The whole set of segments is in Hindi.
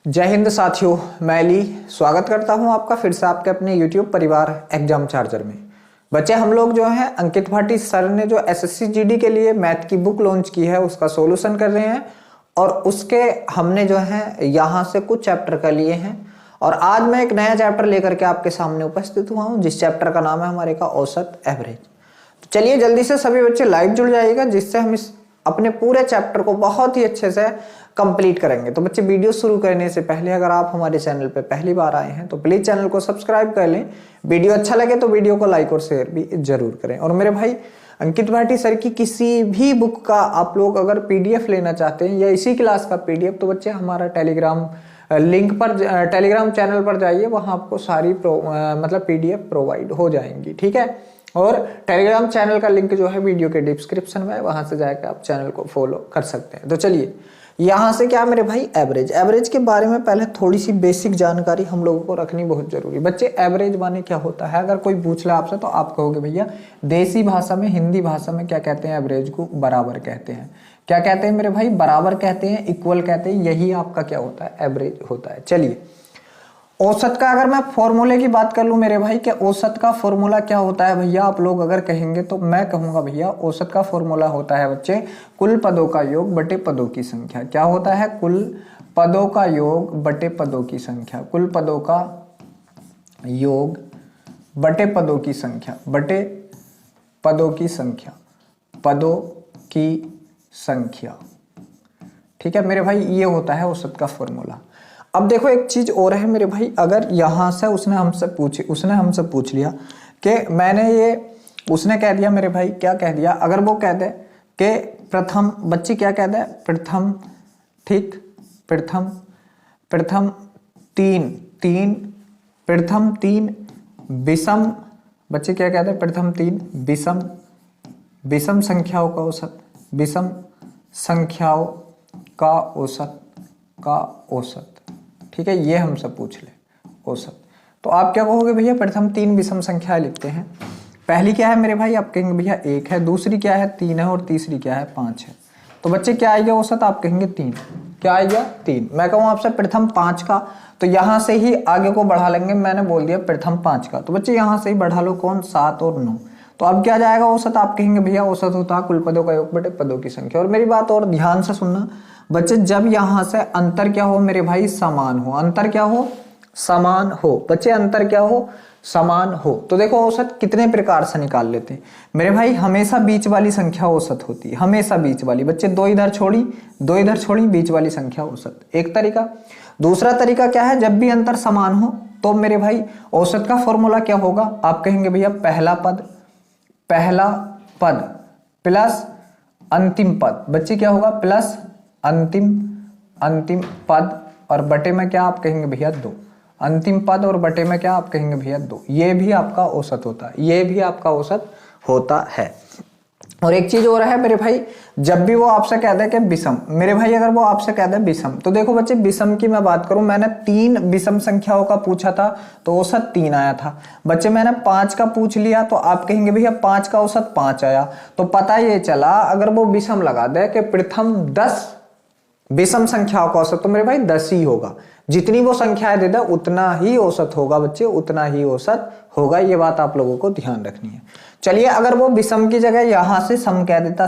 जय हिंद साथियों, मैं अली स्वागत करता हूं आपका फिर से आपके अपने YouTube परिवार एग्जाम चार्जर में। बच्चे हम लोग जो है अंकित भाटी सर ने जो एसएससी जीडी के लिए मैथ की बुक लॉन्च की है उसका सॉल्यूशन कर रहे हैं और उसके हमने जो है यहाँ से कुछ चैप्टर कर लिए हैं और आज मैं एक नया चैप्टर लेकर के आपके सामने उपस्थित हुआ हूँ जिस चैप्टर का नाम है हमारे का औसत एवरेज। तो चलिए जल्दी से सभी बच्चे लाइव जुड़ जाइएगा जिससे हम इस अपने पूरे चैप्टर को बहुत ही अच्छे से कंप्लीट करेंगे। तो बच्चे वीडियो शुरू करने से पहले अगर आप हमारे चैनल पे पहली बार आए हैं तो प्लीज चैनल को सब्सक्राइब कर लें। वीडियो अच्छा लगे तो वीडियो को लाइक और शेयर भी जरूर करें। और मेरे भाई अंकित भाटी सर की किसी भी बुक का आप लोग अगर पीडीएफ लेना चाहते हैं या इसी क्लास का पीडीएफ तो बच्चे हमारा टेलीग्राम लिंक पर टेलीग्राम चैनल पर जाइए, वहां आपको सारी मतलब पीडीएफ प्रोवाइड हो जाएंगी। ठीक है, और टेलीग्राम चैनल का लिंक जो है वीडियो के डिस्क्रिप्शन में है, वहां से जाकर आप चैनल को फॉलो कर सकते हैं। तो चलिए यहाँ से क्या मेरे भाई एवरेज के बारे में पहले थोड़ी सी बेसिक जानकारी हम लोगों को रखनी बहुत जरूरी। बच्चे एवरेज माने क्या होता है अगर कोई पूछ ले आपसे तो आप कहोगे भैया देसी भाषा में हिंदी भाषा में क्या कहते हैं, एवरेज को बराबर कहते हैं। क्या कहते हैं मेरे भाई, बराबर कहते हैं, इक्वल कहते हैं, यही आपका क्या होता है, एवरेज होता है। चलिए औसत का अगर मैं फॉर्मूले की बात कर लूं मेरे भाई कि औसत का फॉर्मूला क्या होता है भैया, आप लोग अगर कहेंगे तो मैं कहूंगा भैया औसत का फॉर्मूला होता है बच्चे कुल पदों का योग बटे पदों की संख्या। क्या होता है, कुल पदों का योग बटे पदों की संख्या। कुल पदों का योग बटे पदों की संख्या, बटे पदों की संख्या, पदों की संख्या। ठीक है मेरे भाई, ये होता है औसत का फॉर्मूला। अब देखो एक चीज और है मेरे भाई, अगर यहां से उसने हमसे पूछ लिया कि मैंने ये, उसने कह दिया मेरे भाई, क्या कह दिया, अगर वो कह दे कि प्रथम, बच्चे क्या कह दे, प्रथम, ठीक, प्रथम तीन विषम, बच्चे क्या कहते हैं, प्रथम तीन विषम संख्याओं का औसत, विषम संख्याओं का औसत। ठीक है, ये हमसे पूछ ले औसत, तो आप क्या कहोगे भैया, प्रथम तीन विषम संख्याएं लिखते हैं। पहली क्या है मेरे भाई, आप कहेंगे भैया 1 है, दूसरी क्या है 3 है और तीसरी क्या है 5 है। तो बच्चे क्या आएगा औसत, आप कहेंगे 3। क्या आएगा 3। मैं कहूँ आपसे प्रथम 5 का, तो यहां से ही आगे को बढ़ा लेंगे। मैंने बोल दिया प्रथम 5 का, तो बच्चे यहां से ही बढ़ा लो कौन, 7 और 9। तो अब क्या जाएगा औसत, आप कहेंगे भैया औसत होता है कुल पदों का योग बटे पदों की संख्या। और मेरी बात और ध्यान से सुनना बच्चे, जब यहां से अंतर क्या हो मेरे भाई, समान हो। अंतर क्या हो, समान हो। बच्चे अंतर क्या हो, समान हो। तो देखो औसत कितने प्रकार से निकाल लेते हैं मेरे भाई, हमेशा बीच वाली संख्या औसत होती है, हमेशा बीच वाली। बच्चे दो इधर छोड़ी बीच वाली संख्या औसत, एक तरीका। दूसरा तरीका क्या है, जब भी अंतर समान हो तो मेरे भाई औसत का फॉर्मूला क्या होगा, आप कहेंगे भैया पहला पद प्लस अंतिम पद। बच्चे क्या होगा, प्लस अंतिम पद और बटे में क्या आप कहेंगे भैया 2। अंतिम पद और बटे में क्या आप कहेंगे भैया 2। ये भी आपका औसत होता है, ये भी आपका औसत होता है। और एक चीज और है मेरे भाई, जब भी वो आपसे कह दे कि विषम, मेरे भाई अगर वो आपसे कह दे विषम, तो देखो बच्चे विषम की मैं बात करूं, मैंने 3 विषम संख्याओं का पूछा था तो औसत 3 आया था। बच्चे मैंने 5 का पूछ लिया तो आप कहेंगे भैया 5 का औसत 5 आया। तो पता ये चला अगर वो विषम लगा दे कि प्रथम 10 विषम संख्याओं का औसत, तो मेरे भाई 10 ही होगा। जितनी वो संख्याएं दे दे उतना ही औसत होगा बच्चे, उतना ही औसत होगा। ये बात आप लोगों को ध्यान रखनी है। चलिए अगर वो विषम की जगह यहां से सम कह देता,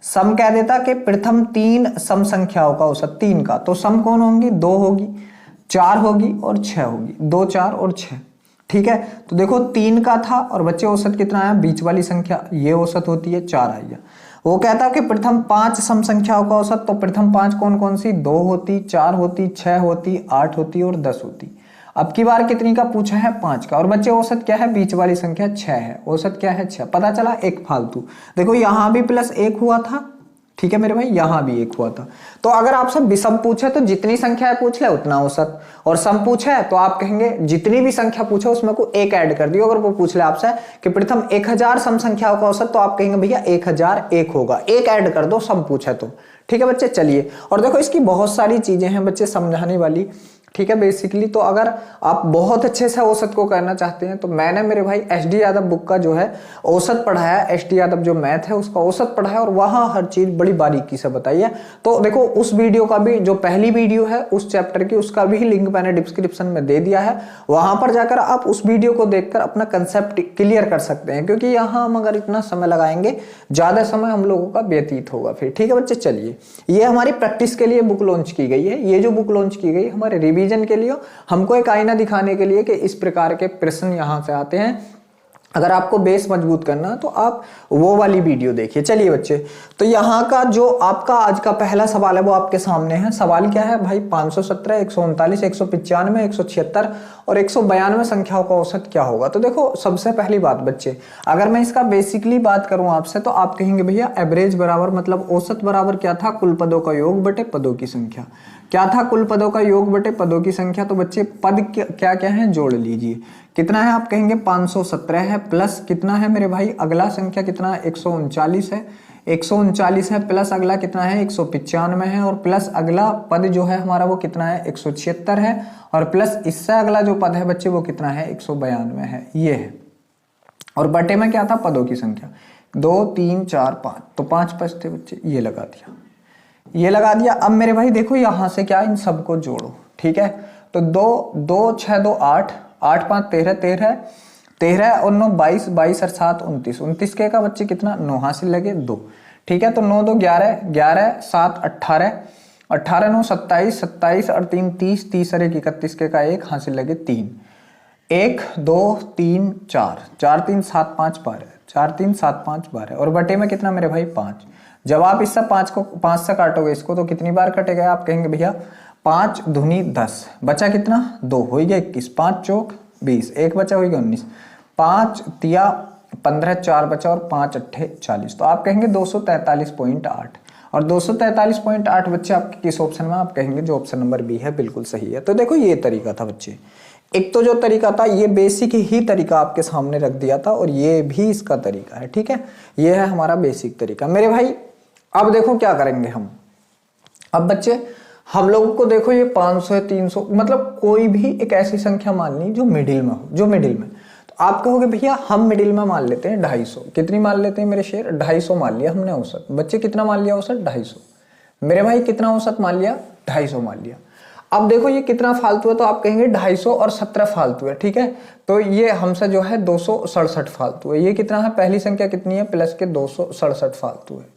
सम कह देता कि प्रथम 3 सम संख्याओं का औसत 3 का, तो सम कौन होंगी, 2 होगी, 4 होगी और 6 होगी, 2, 4 और 6। ठीक है, तो देखो 3 का था और बच्चे औसत कितना आया, बीच वाली संख्या, ये औसत होती है 4 आई है। वो कहता कि प्रथम 5 सम संख्याओं का औसत, तो प्रथम 5 कौन कौन सी, 2 होती, 4 होती, 6 होती, 8 होती और 10 होती। अब की बार कितनी का पूछा है, 5 का। और बच्चे औसत क्या है, बीच वाली संख्या 6 है, औसत क्या है 6। पता चला एक फालतू, देखो यहां भी प्लस 1 हुआ था, ठीक है मेरे भाई, यहां भी 1 हुआ था। तो अगर आपसे विषम पूछे तो जितनी संख्या पूछ ले उतना औसत, और सम पूछे तो आप कहेंगे जितनी भी संख्या पूछे उसमें को 1 ऐड कर दियो। अगर वो पूछ ले आपसे कि प्रथम 1000 सम संख्याओं का औसत, तो आप कहेंगे भैया 1001 होगा, 1 ऐड कर दो सम पूछे तो। ठीक है बच्चे, चलिए और देखो इसकी बहुत सारी चीजें हैं बच्चे समझाने वाली। ठीक है। बेसिकली तो अगर आप बहुत अच्छे से औसत को करना चाहते हैं तो मैंने मेरे भाई एचडी यादव बुक का जो है औसत पढ़ा है, एचडी यादव जो मैथ है उसका औसत पढ़ा है और वहां हर चीज बड़ी बारीकी से बताई है। तो देखो उस वीडियो का भी, जो पहली वीडियो है उस चैप्टर की, उसका भी लिंक मैंने डिस्क्रिप्शन में दे दिया है। वहां पर जाकर आप उस वीडियो को देखकर अपना कंसेप्ट क्लियर कर सकते हैं, क्योंकि यहाँ हम अगर इतना समय लगाएंगे ज्यादा समय हम लोगों का व्यतीत होगा फिर। ठीक है बच्चे, चलिए ये हमारी प्रैक्टिस के लिए बुक लॉन्च की गई है। ये जो बुक लॉन्च की गई हमारे रिवीजन के लिए, हमको एक आईना दिखाने के लिए कि इस प्रकार के प्रश्न यहां से आते हैं। अगर आपको बेस मजबूत करना है तो आप वो वाली वीडियो देखिए। चलिए बच्चे, तो यहाँ का जो आपका आज का पहला सवाल है वो आपके सामने है। सवाल क्या है भाई, 517, 139, 195, 176 और 192 संख्याओं का औसत क्या होगा। तो देखो सबसे पहली बात बच्चे, अगर मैं इसका बेसिकली बात करूं आपसे तो आप कहेंगे भैया एवरेज बराबर मतलब औसत बराबर क्या था, कुल पदों का योग बटे पदों की संख्या। क्या था, कुल पदों का योग बटे पदों की संख्या। तो बच्चे पद क्या क्या है जोड़ लीजिए। कितना है आप कहेंगे 517 है, प्लस कितना है मेरे भाई अगला संख्या कितना है 139 है, 139 है, प्लस अगला कितना है 195 है, और प्लस अगला पद जो है हमारा वो कितना है 176 है, और प्लस इससे अगला जो पद है बच्चे वो कितना है 192 है, ये है। और बटे में क्या था, पदों की संख्या 2 3 4 5, तो 5 पद थे बच्चे, ये लगा दिया, ये लगा दिया। अब मेरे भाई देखो यहां से क्या, इन सबको जोड़ो। ठीक है, तो 2 6 2 8, 8 5 13, 13 और 9 22, 22 और 7 29, 29 के का बच्चे कितना 9 हासिल लगे 2। ठीक है, तो 9 2 11, 11 7 18, 18 9 27, 27 और 3 30, 30 और 1 31 के का 1 हासिल लगे 3। 1 2 3 4, 4 3 7 5 12, 4 3 7 5 12, और बटे में कितना मेरे भाई 5। जब आप इससे 5 से काटोगे इसको तो कितनी बार कटेगा, आप कहेंगे भैया 5 दूनी 10, बचा कितना 2, हो गया 21, 5 चौक 20, 1 बचा हो गया 19, 5 तिया 15, 4 बचा और 5 अट्ठे 40, तो आप कहेंगे 243.8। और 243.8 बच्चे आपके किस ऑप्शन में, आप कहेंगे जो ऑप्शन नंबर बी है बिल्कुल सही है। तो देखो ये तरीका था बच्चे, एक तो जो तरीका था ये बेसिक ही तरीका आपके सामने रख दिया था, और ये भी इसका तरीका है। ठीक है, ये है हमारा बेसिक तरीका मेरे भाई। अब देखो क्या करेंगे हम, अब बच्चे हम लोगों को देखो ये 500 है 300, मतलब कोई भी एक ऐसी संख्या मान ली जो मिडिल में हो, जो मिडिल में, तो आप कहोगे भैया हम मिडिल में मान लेते हैं 250। कितनी मान लेते हैं मेरे शेर, 250 मान लिया हमने औसत। बच्चे कितना मान लिया औसत, 250। मेरे भाई कितना औसत मान लिया, 250 मान लिया। अब देखो ये कितना फालतू है, तो आप कहेंगे 250 और 17 फालतू है। ठीक है, तो ये हमसे जो है 267 फालतू है। ये कितना है, पहली संख्या कितनी है, प्लस के 267 फालतू है।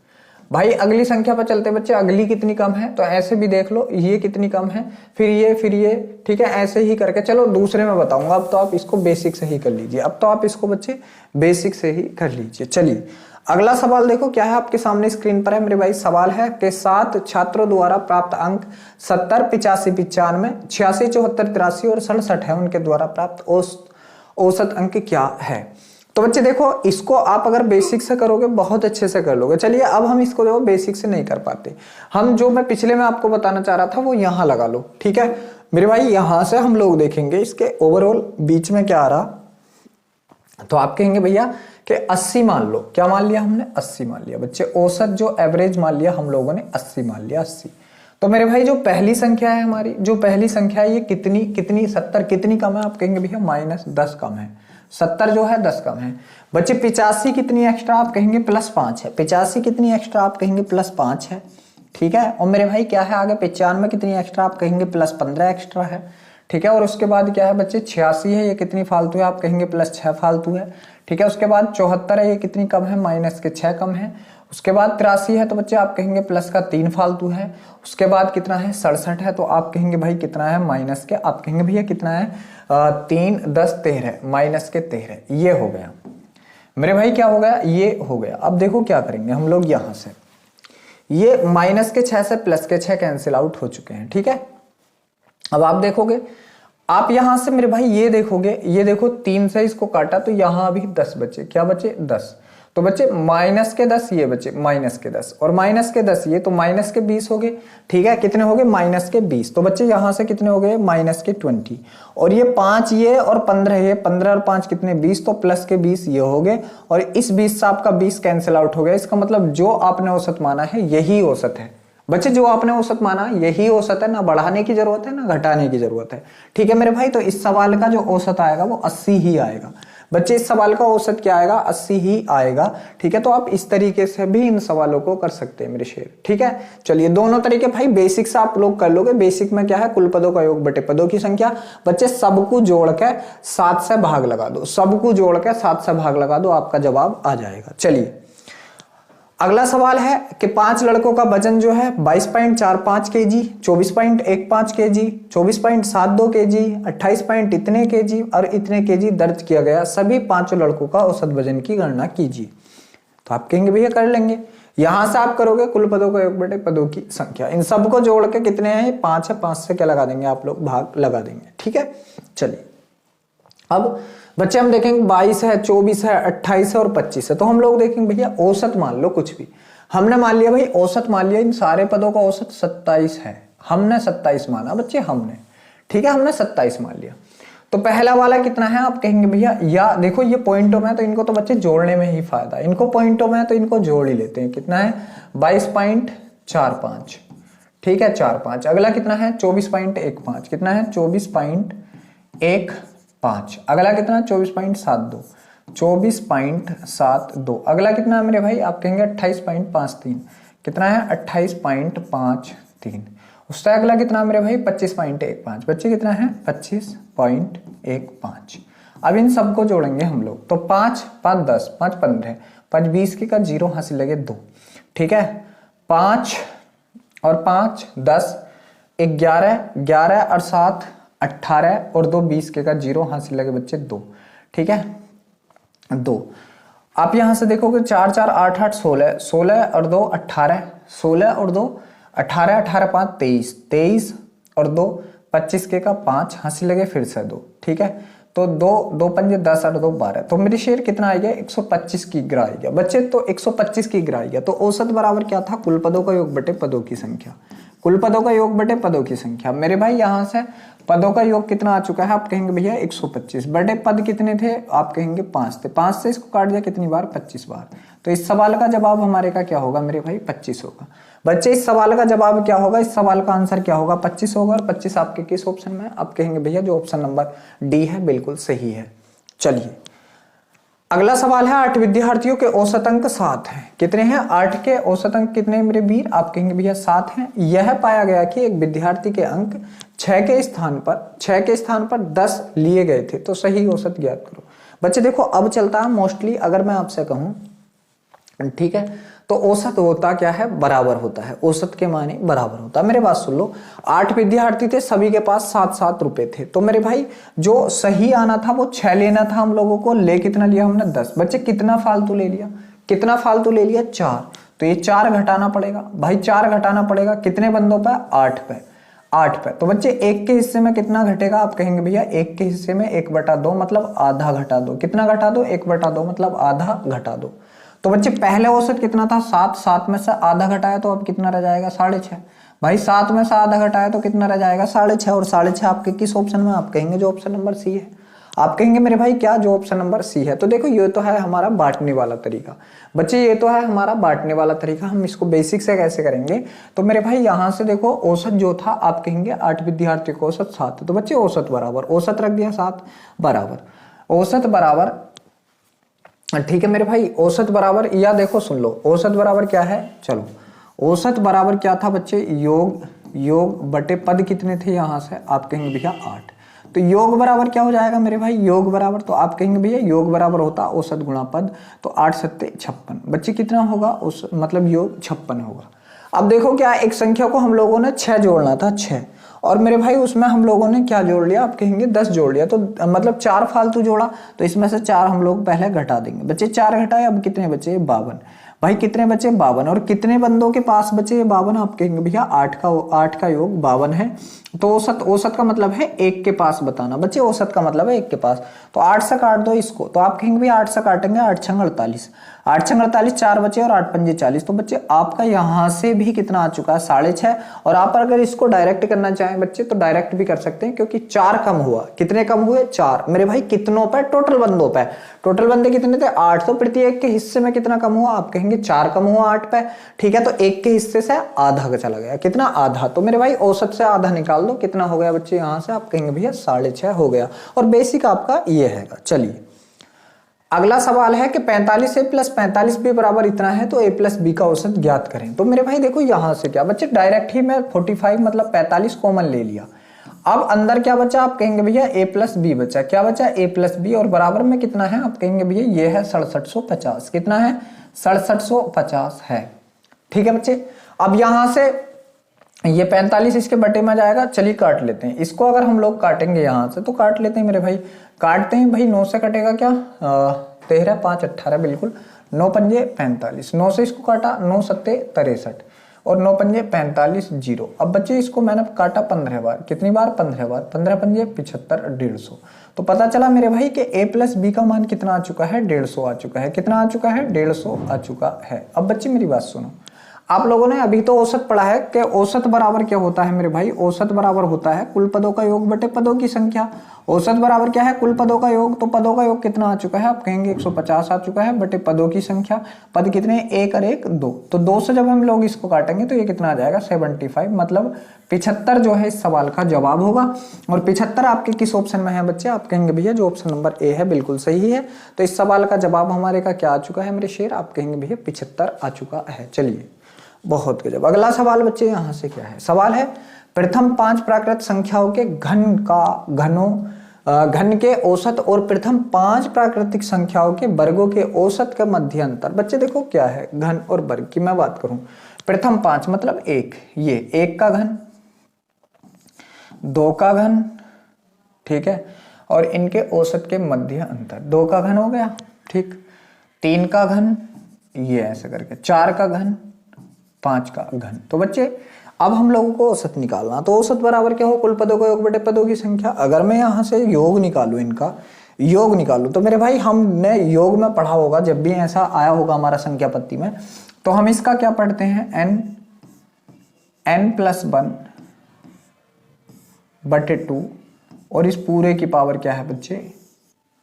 भाई अगली संख्या पर चलते बच्चे, अगली कितनी कम है, तो ऐसे भी देख लो ये कितनी कम है, फिर ये। ठीक है, ऐसे ही करके चलो दूसरे में बताऊंगा। अब तो आप इसको बेसिक से ही कर लीजिए, अब तो आप इसको बच्चे बेसिक से ही कर लीजिए। चलिए अगला सवाल देखो क्या है, आपके सामने स्क्रीन पर है मेरे भाई। सवाल है कि 7 छात्रों द्वारा प्राप्त अंक 70 85 95 86 74 83 और 67 है, उनके द्वारा प्राप्त औसत अंक क्या है। तो बच्चे देखो इसको आप अगर बेसिक से करोगे बहुत अच्छे से कर लोगे। चलिए अब हम इसको देखो बेसिक से नहीं कर पाते, हम जो मैं पिछले में आपको बताना चाह रहा था वो यहां लगा लो। ठीक है मेरे भाई, यहां से हम लोग देखेंगे इसके ओवरऑल बीच में क्या आ रहा, तो आप कहेंगे भैया कि 80 मान लो। क्या मान लिया हमने, 80 मान लिया बच्चे। औसत जो एवरेज मान लिया हम लोगों ने 80 मान लिया, 80। तो मेरे भाई जो पहली संख्या है हमारी, जो पहली संख्या है ये कितनी 70 कितनी कम है, आप कहेंगे भैया -10 कम है। 70 जो है 10 कम है बच्चे। 85 कितनी एक्स्ट्रा, आप कहेंगे +5 है। 85 कितनी एक्स्ट्रा, आप कहेंगे +5 है। ठीक है, और मेरे भाई क्या है आगे 95 कितनी एक्स्ट्रा, आप कहेंगे +15 एक्स्ट्रा है। ठीक है, और उसके बाद क्या है बच्चे 86 है, ये कितनी फालतू है, आप कहेंगे +6 फालतू है। ठीक है, उसके बाद 74 है, ये कितनी कम है, -6 कम है। उसके बाद 83 है, तो बच्चे आप कहेंगे +3 फालतू है। उसके बाद कितना है 67 है, तो आप कहेंगे भाई कितना है माइनस के, आप कहेंगे भैया कितना है 3 10 13 -13, ये हो गया मेरे भाई। क्या हो गया, ये हो गया। अब देखो क्या करेंगे हम लोग, यहां से ये -6 से +6 कैंसिल आउट हो चुके हैं। ठीक है, अब आप देखोगे, आप यहां से मेरे भाई ये देखोगे, ये देखो 3 से इसको काटा तो यहां अभी 10 बचे। क्या बचे 10, तो बच्चे -10 ये बचे -10 और -10 ये, तो -20 हो गए। ठीक है, कितने हो गए -20, तो बच्चे यहां से कितने हो गए -20, और ये 5 ये और 15 ये, 15 और 5 कितने 20, तो +20 ये हो गए, और इस 20 से आपका 20 कैंसिल आउट हो गया। इसका मतलब जो आपने औसत माना है यही औसत है, बच्चे जो आपने औसत माना यही औसत है, ना बढ़ाने की जरूरत है ना घटाने की जरूरत है। ठीक है मेरे भाई, तो इस सवाल का जो औसत आएगा वो 80 ही आएगा। बच्चे इस सवाल का औसत क्या आएगा, 80 ही आएगा। ठीक है, तो आप इस तरीके से भी इन सवालों को कर सकते हैं मेरे शेर। ठीक है, चलिए दोनों तरीके भाई बेसिक से आप लोग कर लोगे। बेसिक में क्या है, कुल पदों का योग बटे पदों की संख्या। बच्चे सबको जोड़ के 7 से भाग लगा दो, सबको जोड़ के 7 से भाग लगा दो, आपका जवाब आ जाएगा। चलिए अगला सवाल है कि 5 लड़कों का वजन जो है 22.45 केजी, 24.15 केजी, 24.72 केजी, 28 पॉइंट इतने केजी और इतने केजी दर्ज किया गया। सभी 5 लड़कों का औसत वजन की गणना कीजिए। तो आप कहेंगे भैया कर लेंगे। यहां से आप करोगे कुल पदों का योग बटे पदों की संख्या। इन सबको जोड़ के कितने हैं, 5 है, 5 से क्या लगा देंगे आप लोग, भाग लगा देंगे। ठीक है, चलिए अब बच्चे हम देखेंगे 22 है, 24 है, 28 है और 25 है। तो हम लोग देखेंगे भैया औसत मान लो कुछ भी। हमने मान लिया भाई औसत मान लिया, इन सारे पदों का औसत 27 है। हमने 27 माना बच्चे, हमने, ठीक है, हमने 27 मान लिया। तो पहला वाला कितना है, आप कहेंगे भैया, या देखो ये पॉइंटों में, तो इनको तो बच्चे जोड़ने में ही फायदा है। इनको पॉइंटों में तो इनको जोड़ ही लेते हैं। कितना है, 22.45। ठीक है, 45। अगला कितना है, 24.15। कितना है, 24.15। अगला कितना है, 24.72। 24.72। अगला कितना है मेरे भाई, आप कहेंगे 28.53। कितना है, 28.53। उससे अगला कितना मेरे भाई, 25.15। बच्चे कितना है, 25.15। अब इन सबको जोड़ेंगे हम लोग, तो 5 5 10, 5 15, 5 20 के का 0 हासिल लगे 2। ठीक है, 5 और 5 10, 11, 11 और 7 18 और 2 20 के का 0 हासिल लगे बच्चे 2। ठीक है, 2। आप यहां से देखोगे 4 4 8 8 16, 16 और 2 18, 16 और 2 18, 18 5 23, 23 और 2 25 के का 5 हासिल लगे फिर से 2। ठीक है, तो 2 2 पंजे 10 और 2 12। तो मेरे शेर कितना आ गया, 125 की ग्रा आ गया बच्चे। तो 125 की ग्रा आ गया। तो औसत बराबर क्या था, कुल पदों का योग बटे पदों की संख्या। कुल पदों का योग बटे पदों की संख्या। मेरे भाई यहां से पदों का योग कितना आ चुका है, आप कहेंगे भैया 125। बटे पद कितने थे, आप कहेंगे 5 थे। 5 से इसको काट दिया कितनी बार, 25 बार। तो इस सवाल का जवाब हमारे का क्या होगा मेरे भाई, 25 होगा। बच्चे इस सवाल का जवाब क्या होगा, इस सवाल का आंसर क्या होगा, 25 होगा। और 25 आपके किस ऑप्शन में, आप कहेंगे भैया जो ऑप्शन नंबर डी है बिल्कुल सही है। चलिए अगला सवाल है, 8 विद्यार्थियों के औसत अंक 7 हैं। कितने हैं, 8 के औसत अंक कितने मेरे वीर, आप कहेंगे भैया 7 हैं। यह पाया गया कि एक विद्यार्थी के अंक 6 के स्थान पर 10 लिए गए थे, तो सही औसत ज्ञात करो। बच्चे देखो अब चलता है मोस्टली, अगर मैं आपसे कहूं, ठीक है, तो औसत होता क्या है, बराबर होता है। औसत के माने बराबर होता है। मेरे बात सुन लो, 8 विद्यार्थी थे, सभी के पास 7-7 रुपए थे। तो मेरे भाई जो सही आना था वो 6 लेना था हम लोगों को, ले कितना लिया हमने, 10। बच्चे कितना फालतू ले लिया, कितना फालतू ले लिया, 4। तो ये 4 घटाना पड़ेगा भाई, 4 घटाना पड़ेगा। कितने बंदों पे, 8 पे, 8 पे। तो बच्चे 1 के हिस्से में कितना घटेगा, आप कहेंगे भैया 1 के हिस्से में 1/2 मतलब आधा घटा दो। कितना घटा दो, 1/2 मतलब आधा घटा दो। तो बच्चे पहले औसत कितना था, 7। 7 में से आधा घटाया तो अब कितना रह जाएगा, 6.5। भाई 7 में से आधा घटाया तो कितना रह जाएगा, 6.5। और 6.5 आपके किस ऑप्शन में, आप कहेंगे जो ऑप्शन नंबर सी है। आप कहेंगे मेरे भाई क्या, जो ऑप्शन नंबर सी है। तो देखो ये तो है हमारा बांटने वाला तरीका। बच्चे ये तो है हमारा बांटने वाला तरीका। हम इसको बेसिक से कैसे करेंगे, तो मेरे भाई यहां से देखो औसत जो था, आप कहेंगे 8 विद्यार्थियों को औसत 7 है। तो बच्चे औसत बराबर, औसत रख दिया 7 बराबर, औसत बराबर, ठीक है मेरे भाई, औसत बराबर, या देखो सुन लो, औसत बराबर क्या है, चलो औसत बराबर क्या था बच्चे, योग बटे पद कितने थे, यहां से आप कहेंगे भैया 8। तो योग बराबर क्या हो जाएगा मेरे भाई, योग बराबर, तो आप कहेंगे भैया योग बराबर होता औसत गुणा पद। तो 8 7 56। बच्चे कितना होगा, उस मतलब योग 56 होगा। अब देखो क्या, एक संख्या को हम लोगों ने 6 जोड़ना था, 6, और मेरे भाई उसमें हम लोगों ने क्या जोड़ लिया, आप कहेंगे 10 जोड़ लिया। तो मतलब 4 फालतू जोड़ा, तो इसमें से 4 हम लोग पहले घटा देंगे। बच्चे 4 घटाए, अब कितने बचे, 52। भाई कितने बचे, 52। और कितने बंदों के पास बचे 52, आप कहेंगे भैया 8 का योग 52 है। तो औसत का मतलब है 1 के पास बताना। बच्चे औसत का मतलब है 1 के पास। तो 8 से काट दो इसको, तो आप कहेंगे भैया 8 से काटेंगे, 8 6 48। 8 6 48, 4 बचे और 8 पंजे 40। तो बच्चे आपका यहाँ से भी कितना आ चुका है 6.5। और आप अगर इसको डायरेक्ट करना चाहें बच्चे तो डायरेक्ट भी कर सकते हैं, क्योंकि 4 कम हुआ। कितने कम हुए 4 मेरे भाई, कितनों पे टोटल बंदों पे। टोटल बंदे कितने थे 8, तो प्रत्येक के हिस्से में कितना कम हुआ, आप कहेंगे 4 कम हुआ 8 पे। ठीक है, तो एक के हिस्से से आधा का चला गया, कितना आधा। तो मेरे भाई औसत से आधा निकाल दो, कितना हो गया बच्चे यहाँ से, आप कहेंगे भैया 6.5 हो गया। और बेसिक आपका ये है। चलिए अगला सवाल है कि 45a + 45b बराबर इतना है, तो a + b का औसत ज्ञात करें। तो मेरे भाई देखो यहां से क्या बच्चे, डायरेक्ट ही मैं 45 मतलब 45 कॉमन ले लिया। अब अंदर क्या बचा, आप कहेंगे भैया a + b बचा। क्या बचा, a + b, और बराबर में कितना है, आप कहेंगे भैया ये है 6750। कितना है 6750 है। ठीक है बच्चे, अब यहां से ये 45 इसके बटे में जाएगा। चलिए काट लेते हैं इसको, अगर हम लोग काटेंगे यहां से तो काट लेते हैं मेरे भाई, काटते हैं भाई। 9 से कटेगा क्या, 13 5 18 बिल्कुल, 9 पंजे 45, 9 से इसको काटा 9 सत्ते 63 और 9 पंजे 45 0। अब बच्चे इसको मैंने काटा 15 बार, कितनी बार 15 बार, 15 पंजे 75 150। तो पता चला मेरे भाई कि a + b का मान कितना आ चुका है, 150 आ चुका है। कितना आ चुका है, 150 आ चुका है। अब बच्चे मेरी बात सुनो, आप लोगों ने अभी तो औसत पढ़ा है कि औसत बराबर क्या होता है मेरे भाई, औसत बराबर होता है कुल पदों का योग बटे पदों की संख्या। औसत बराबर क्या है, कुल पदों का योग। तो पदों का योग कितना आ चुका है, आप कहेंगे 150 आ चुका है, बटे पदों की संख्या। पद कितने, 1 और 1 2। तो 2 से जब हम लोग इसको काटेंगे तो ये कितना आ जाएगा 75, मतलब 75 जो है इस सवाल का जवाब होगा। और 75 आपके किस ऑप्शन में है बच्चे, आप कहेंगे भैया जो ऑप्शन नंबर ए है बिल्कुल सही है। तो इस सवाल का जवाब हमारे का क्या आ चुका है मेरे शेर, आप कहेंगे भैया 75 आ चुका है। चलिए बहुत गजब। अगला सवाल बच्चे यहाँ से क्या है, सवाल है प्रथम 5 प्राकृत संख्याओं के घन के औसत और प्रथम 5 प्राकृतिक संख्याओं के वर्गों के औसत का मध्य अंतर। बच्चे देखो क्या है, घन और वर्ग की मैं बात करूं, प्रथम 5 मतलब 1, ये 1 का घन, 2 का घन, ठीक है, और इनके औसत के मध्य अंतर। 2 का घन हो गया, ठीक, 3 का घन, ये ऐसे करके, 4 का घन, 5 का घन। तो बच्चे अब हम लोगों को औसत निकालना, तो औसत बराबर क्या हो, कुल पदों का योग बटे पदों की संख्या। अगर मैं यहाँ से योग निकालूं, इनका योग निकालूं, तो मेरे भाई हमने योग में पढ़ा होगा, जब भी ऐसा आया होगा हमारा संख्या पत्ती में, तो हम इसका क्या पढ़ते हैं, n + 1 बटे 2, और इस पूरे की पावर क्या है बच्चे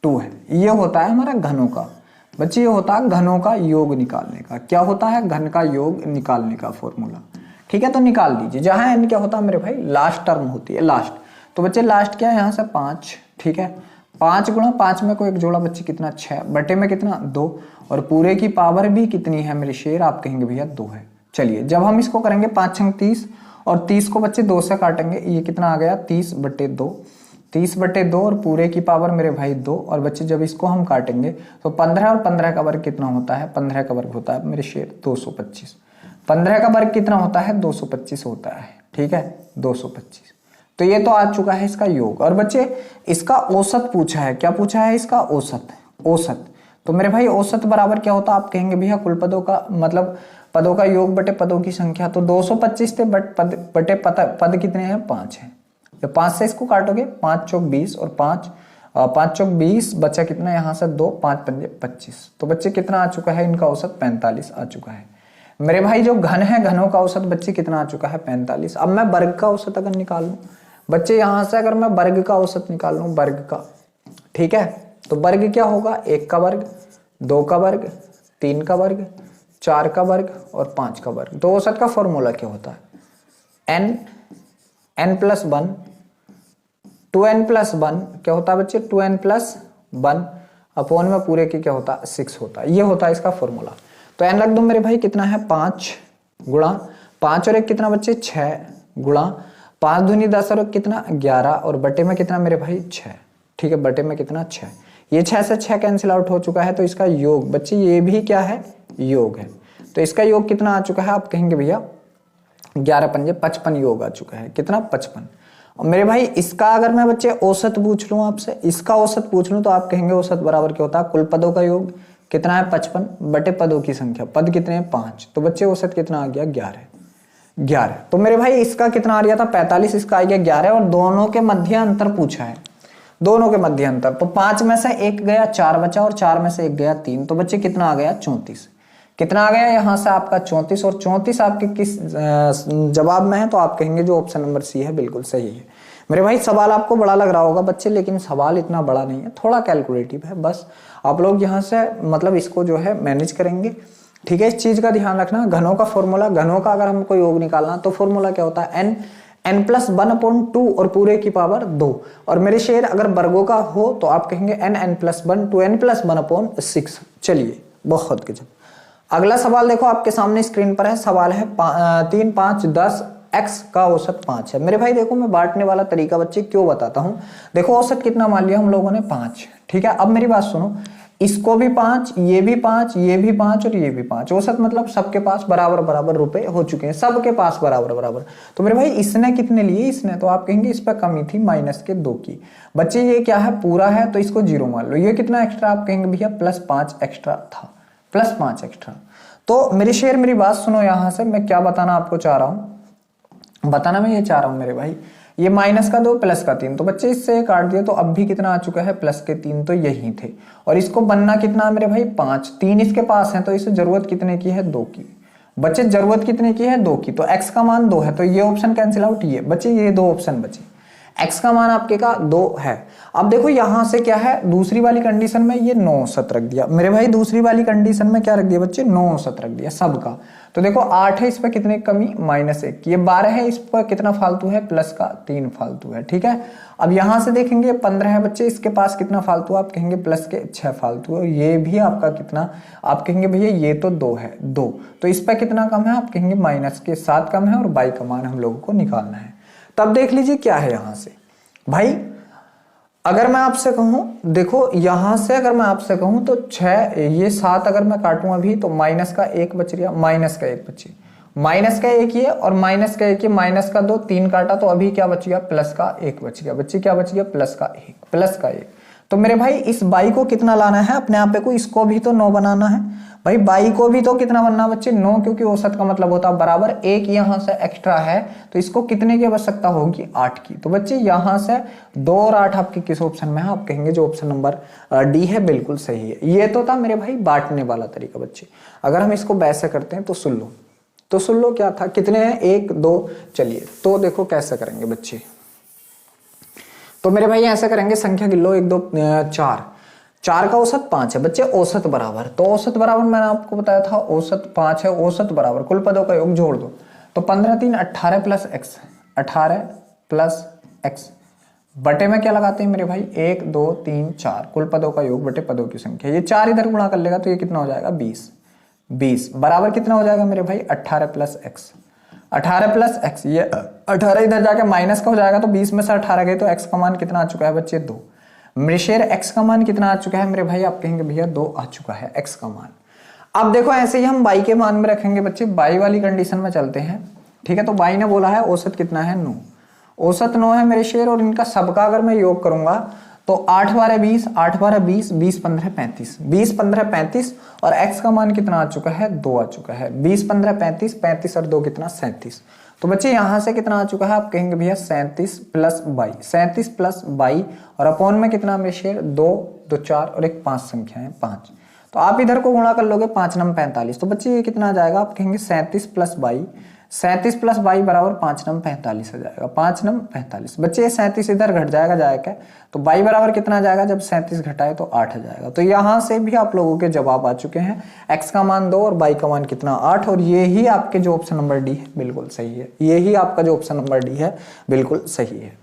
2 है। ये होता है हमारा घनों का बच्चे, ये होता है घनों का योग निकालने का। क्या होता है, घन का योग निकालने का फॉर्मूला। ठीक है, तो निकाल दीजिए। जहां n क्या होता है मेरे भाई, लास्ट टर्म होती है, लास्ट। तो बच्चे लास्ट क्या है यहाँ से 5, ठीक है, 5 गुणा 5 में कोई एक जोड़ा बच्चे कितना 6, बटे में कितना 2, और पूरे की पावर भी कितनी है मेरे शेर, आप कहेंगे भैया 2 है। चलिए जब हम इसको करेंगे 5 6 30, और 30 को बच्चे 2 से काटेंगे, ये कितना आ गया 30 बटे 2, 30 बटे 2, और पूरे की पावर मेरे भाई 2। और बच्चे जब इसको हम काटेंगे तो 15 और 15 का वर्ग कितना होता है, 15 का वर्ग होता है मेरे शेर 225। 15 का वर्ग कितना होता है, 225 होता है। ठीक है, 225। तो ये तो आ चुका है इसका योग। और बच्चे इसका औसत पूछा है, क्या पूछा है इसका औसत, औसत। तो मेरे भाई औसत बराबर क्या होता है, आप कहेंगे भैया कुल पदों का मतलब पदों का योग बटे पदों की संख्या। तो 225 थे बटे पद कितने हैं, 5 है। जब 5 से इसको काटोगे 5 चौक 20, और 5 चौक 20 बचा कितना यहाँ से 2, 5 पंजे 25। तो बच्चे कितना आ चुका है इनका औसत, 45 आ चुका है। मेरे भाई जो घन है, घनों का औसत बच्चे कितना आ चुका है, 45। अब मैं वर्ग का औसत अगर निकाल लूं बच्चे, यहां से अगर मैं वर्ग का औसत निकाल लूं, वर्ग का, ठीक है, तो वर्ग क्या होगा, 1 का वर्ग, 2 का वर्ग, 3 का वर्ग, 4 का वर्ग और 5 का वर्ग। तो औसत का फॉर्मूला क्या होता है, n + 1, 2n + 1 क्या होता है बच्चे, 2n + 1 अपॉन में पूरे की क्या होता है 6 होता है। ये होता है इसका फॉर्मूला। तो n रख दो मेरे भाई, कितना है 5 गुणा 5 और 1 कितना बच्चे 6 गुणा 5 दूनी 10 और कितना 11, और बटे में कितना मेरे भाई 6। ठीक है, बटे में कितना 6। ये 6 से 6 कैंसिल आउट हो चुका है। तो इसका योग बच्चे ये भी क्या है, योग है। तो इसका योग कितना आ चुका है, आप कहेंगे भैया 11 पंजे 55 योग आ चुका है। कितना 55। और मेरे भाई इसका अगर मैं बच्चे औसत पूछ लूं आपसे, इसका औसत पूछ लूं, तो आप कहेंगे औसत बराबर क्या होता है, कुल पदों का योग कितना है 55 बटे पदों की संख्या। पद कितने हैं 5। तो बच्चे औसत कितना आ गया 11। तो मेरे भाई इसका कितना आ गया था 45, इसका आ गया 11, और दोनों के मध्य अंतर पूछा है। दोनों के मध्य अंतर। तो 5 में से 1 गया 4 बचा और 4 में से 1 गया 3, तो बच्चे कितना आ गया 34। कितना आ गया यहाँ से आपका 34, और 34 आपके किस जवाब में है, तो आप कहेंगे जो ऑप्शन नंबर सी है बिल्कुल सही है। मेरे भाई सवाल आपको बड़ा लग रहा होगा बच्चे, लेकिन सवाल इतना बड़ा नहीं है, थोड़ा कैलकुलेटिव है। बस आप लोग यहाँ से मतलब इसको जो है मैनेज करेंगे, ठीक है। इस चीज का ध्यान रखना, घनों का फॉर्मूला, घनों का अगर हमको योग निकालना तो फॉर्मूला क्या होता है, n+1/2 और पूरे की पावर 2। और मेरे शेर अगर वर्गों का हो तो आप कहेंगे n+1 to n+1/6। चलिए बहुत गजब। अगला सवाल देखो आपके सामने स्क्रीन पर है, सवाल है 3, 5, 10 x का औसत 5 है। मेरे भाई देखो मैं बांटने वाला तरीका बच्चे क्यों बताता हूं। देखो औसत कितना मान लिया हम लोगों ने 5, ठीक है। अब मेरी बात सुनो, इसको भी 5, ये भी 5, ये भी 5 और ये भी 5, औसत मतलब सबके पास बराबर बराबर रुपए हो चुके हैं, सबके पास बराबर बराबर। तो मेरे भाई इसने कितने लिए, इसने, तो आप कहेंगे इस पर कमी थी -2 की। बच्चे ये क्या है, पूरा है तो इसको 0 मान लो। ये कितना एक्स्ट्रा, आप कहेंगे भैया +5 एक्स्ट्रा था, +5 एक्स्ट्रा। तो मेरे शेर मेरी बात सुनो, यहां से मैं क्या बताना आपको चाह रहा हूं, बताना मैं ये चाह रहा हूं मेरे भाई, ये -2 +3, तो बच्चे इससे काट दिया तो अब भी कितना आ चुका है +3, तो यही थे। और इसको बनना कितना मेरे भाई 5, 3 इसके पास है तो इसे जरूरत कितने की है 2 की। बच्चे जरूरत कितने की है 2 की, तो x का मान 2 है तो ये ऑप्शन कैंसिल आउट। ये बच्चे ये 2 ऑप्शन बचे, x का मान आपके का 2 है। अब देखो यहां से क्या है, दूसरी वाली कंडीशन में ये 9 औसत रख दिया मेरे भाई, दूसरी वाली कंडीशन में क्या रख दिया बच्चे, 9 औसत रख दिया सबका। तो देखो 8 है, इस पर कितने कमी -1, ये 12 है, इस पर कितना फालतू है प्लस का 3 फालतू है, ठीक है। अब यहां से देखेंगे 15 है बच्चे, इसके पास कितना फालतू, आप कहेंगे प्लस के 6 फालतू है। ये भी आपका कितना, आप कहेंगे भैया ये तो 2 है, 2, तो इस पर कितना कम है, आप कहेंगे -7 कम है, और बाई का मान हम लोगों को निकालना है। तब देख लीजिए क्या है यहां से भाई, अगर मैं आपसे कहूं, देखो यहां से अगर मैं आपसे कहूं तो 6, ये 7 अगर मैं काटूं अभी तो -1 बच गया, -1 बची, -1 ये और -1 ये, -2, 3 काटा तो अभी क्या बच गया, +1 बच गया। बच्चे क्या बच गया, +1। तो मेरे भाई इस बाई को कितना लाना है अपने आप को, इसको भी तो 9 बनाना है भाई, बाई को भी तो कितना बनना बच्चे 9, क्योंकि औसत का मतलब होता है बराबर। एक यहां से एक्स्ट्रा है तो इसको कितने की आवश्यकता होगी, 8 की। तो बच्चे यहां से 2 और 8 आपके किस ऑप्शन में है, आप कहेंगे जो ऑप्शन नंबर डी है बिल्कुल सही है। ये तो था मेरे भाई बांटने वाला तरीका बच्चे। अगर हम इसको वैसे करते हैं तो सुन लो क्या था, कितने हैं 1 2, चलिए तो देखो कैसे करेंगे बच्चे। तो मेरे भाई ऐसे करेंगे, संख्या गिन लो 1 2 4 का औसत 5 है बच्चे, औसत बराबर, तो औसत बराबर मैंने आपको बताया था औसत 5 है, औसत बराबर कुल पदों का योग जोड़ दो, तो 15 3 18 प्लस x बटे में क्या लगाते हैं मेरे भाई 1 2 3 4, कुल पदों का योग बटे पदों की संख्या। ये 4 इधर गुणा कर लेगा तो ये कितना हो जाएगा 20 बराबर कितना हो जाएगा मेरे भाई 18 प्लस x, ये 18 इधर जाके माइनस का हो जाएगा, तो 20 में से 18 गए तो x का मान कितना आ चुका है बच्चे 2। मेरे शेर x का मान कितना आ चुका है मेरे भाई, आप कहेंगे भैया 2 आ चुका है x का मान। अब देखो ऐसे ही हम y के मान में रखेंगे बच्चे, y वाली कंडीशन में चलते हैं, ठीक है। तो y ने बोला है औसत कितना है 9, औसत 9 है मेरे शेर, और इनका सबका अगर मैं योग करूंगा तो 8 12 20, 8 12 20, 20 15 35, 20 15 35, और x का मान कितना आ चुका है 2 आ चुका है। 20 15 35, 35 और 2 कितना 37। तो बच्चे यहां से कितना आ चुका है, आप कहेंगे भैया 37 प्लस 22, और अपॉन में कितना मेरे शेर 2 2 4 और एक 5 संख्या है 5, तो आप इधर को गुणा कर लोगे 5 9 45, तो बच्चे ये कितना आ जाएगा, आप कहेंगे 37 प्लस 22 बराबर 5 9 45 हो जाएगा, 5 9 45। बच्चे ये 37 इधर घट जाएगा, तो y बराबर कितना आ जाएगा, जब 37 घटाए तो 8 आ जाएगा। तो यहां से भी आप लोगों के जवाब आ चुके हैं, x का मान 2 और y का मान कितना 8, और ये ही आपके जो ऑप्शन नंबर डी है बिल्कुल सही है, ये ही आपका जो ऑप्शन नंबर डी है बिल्कुल सही है।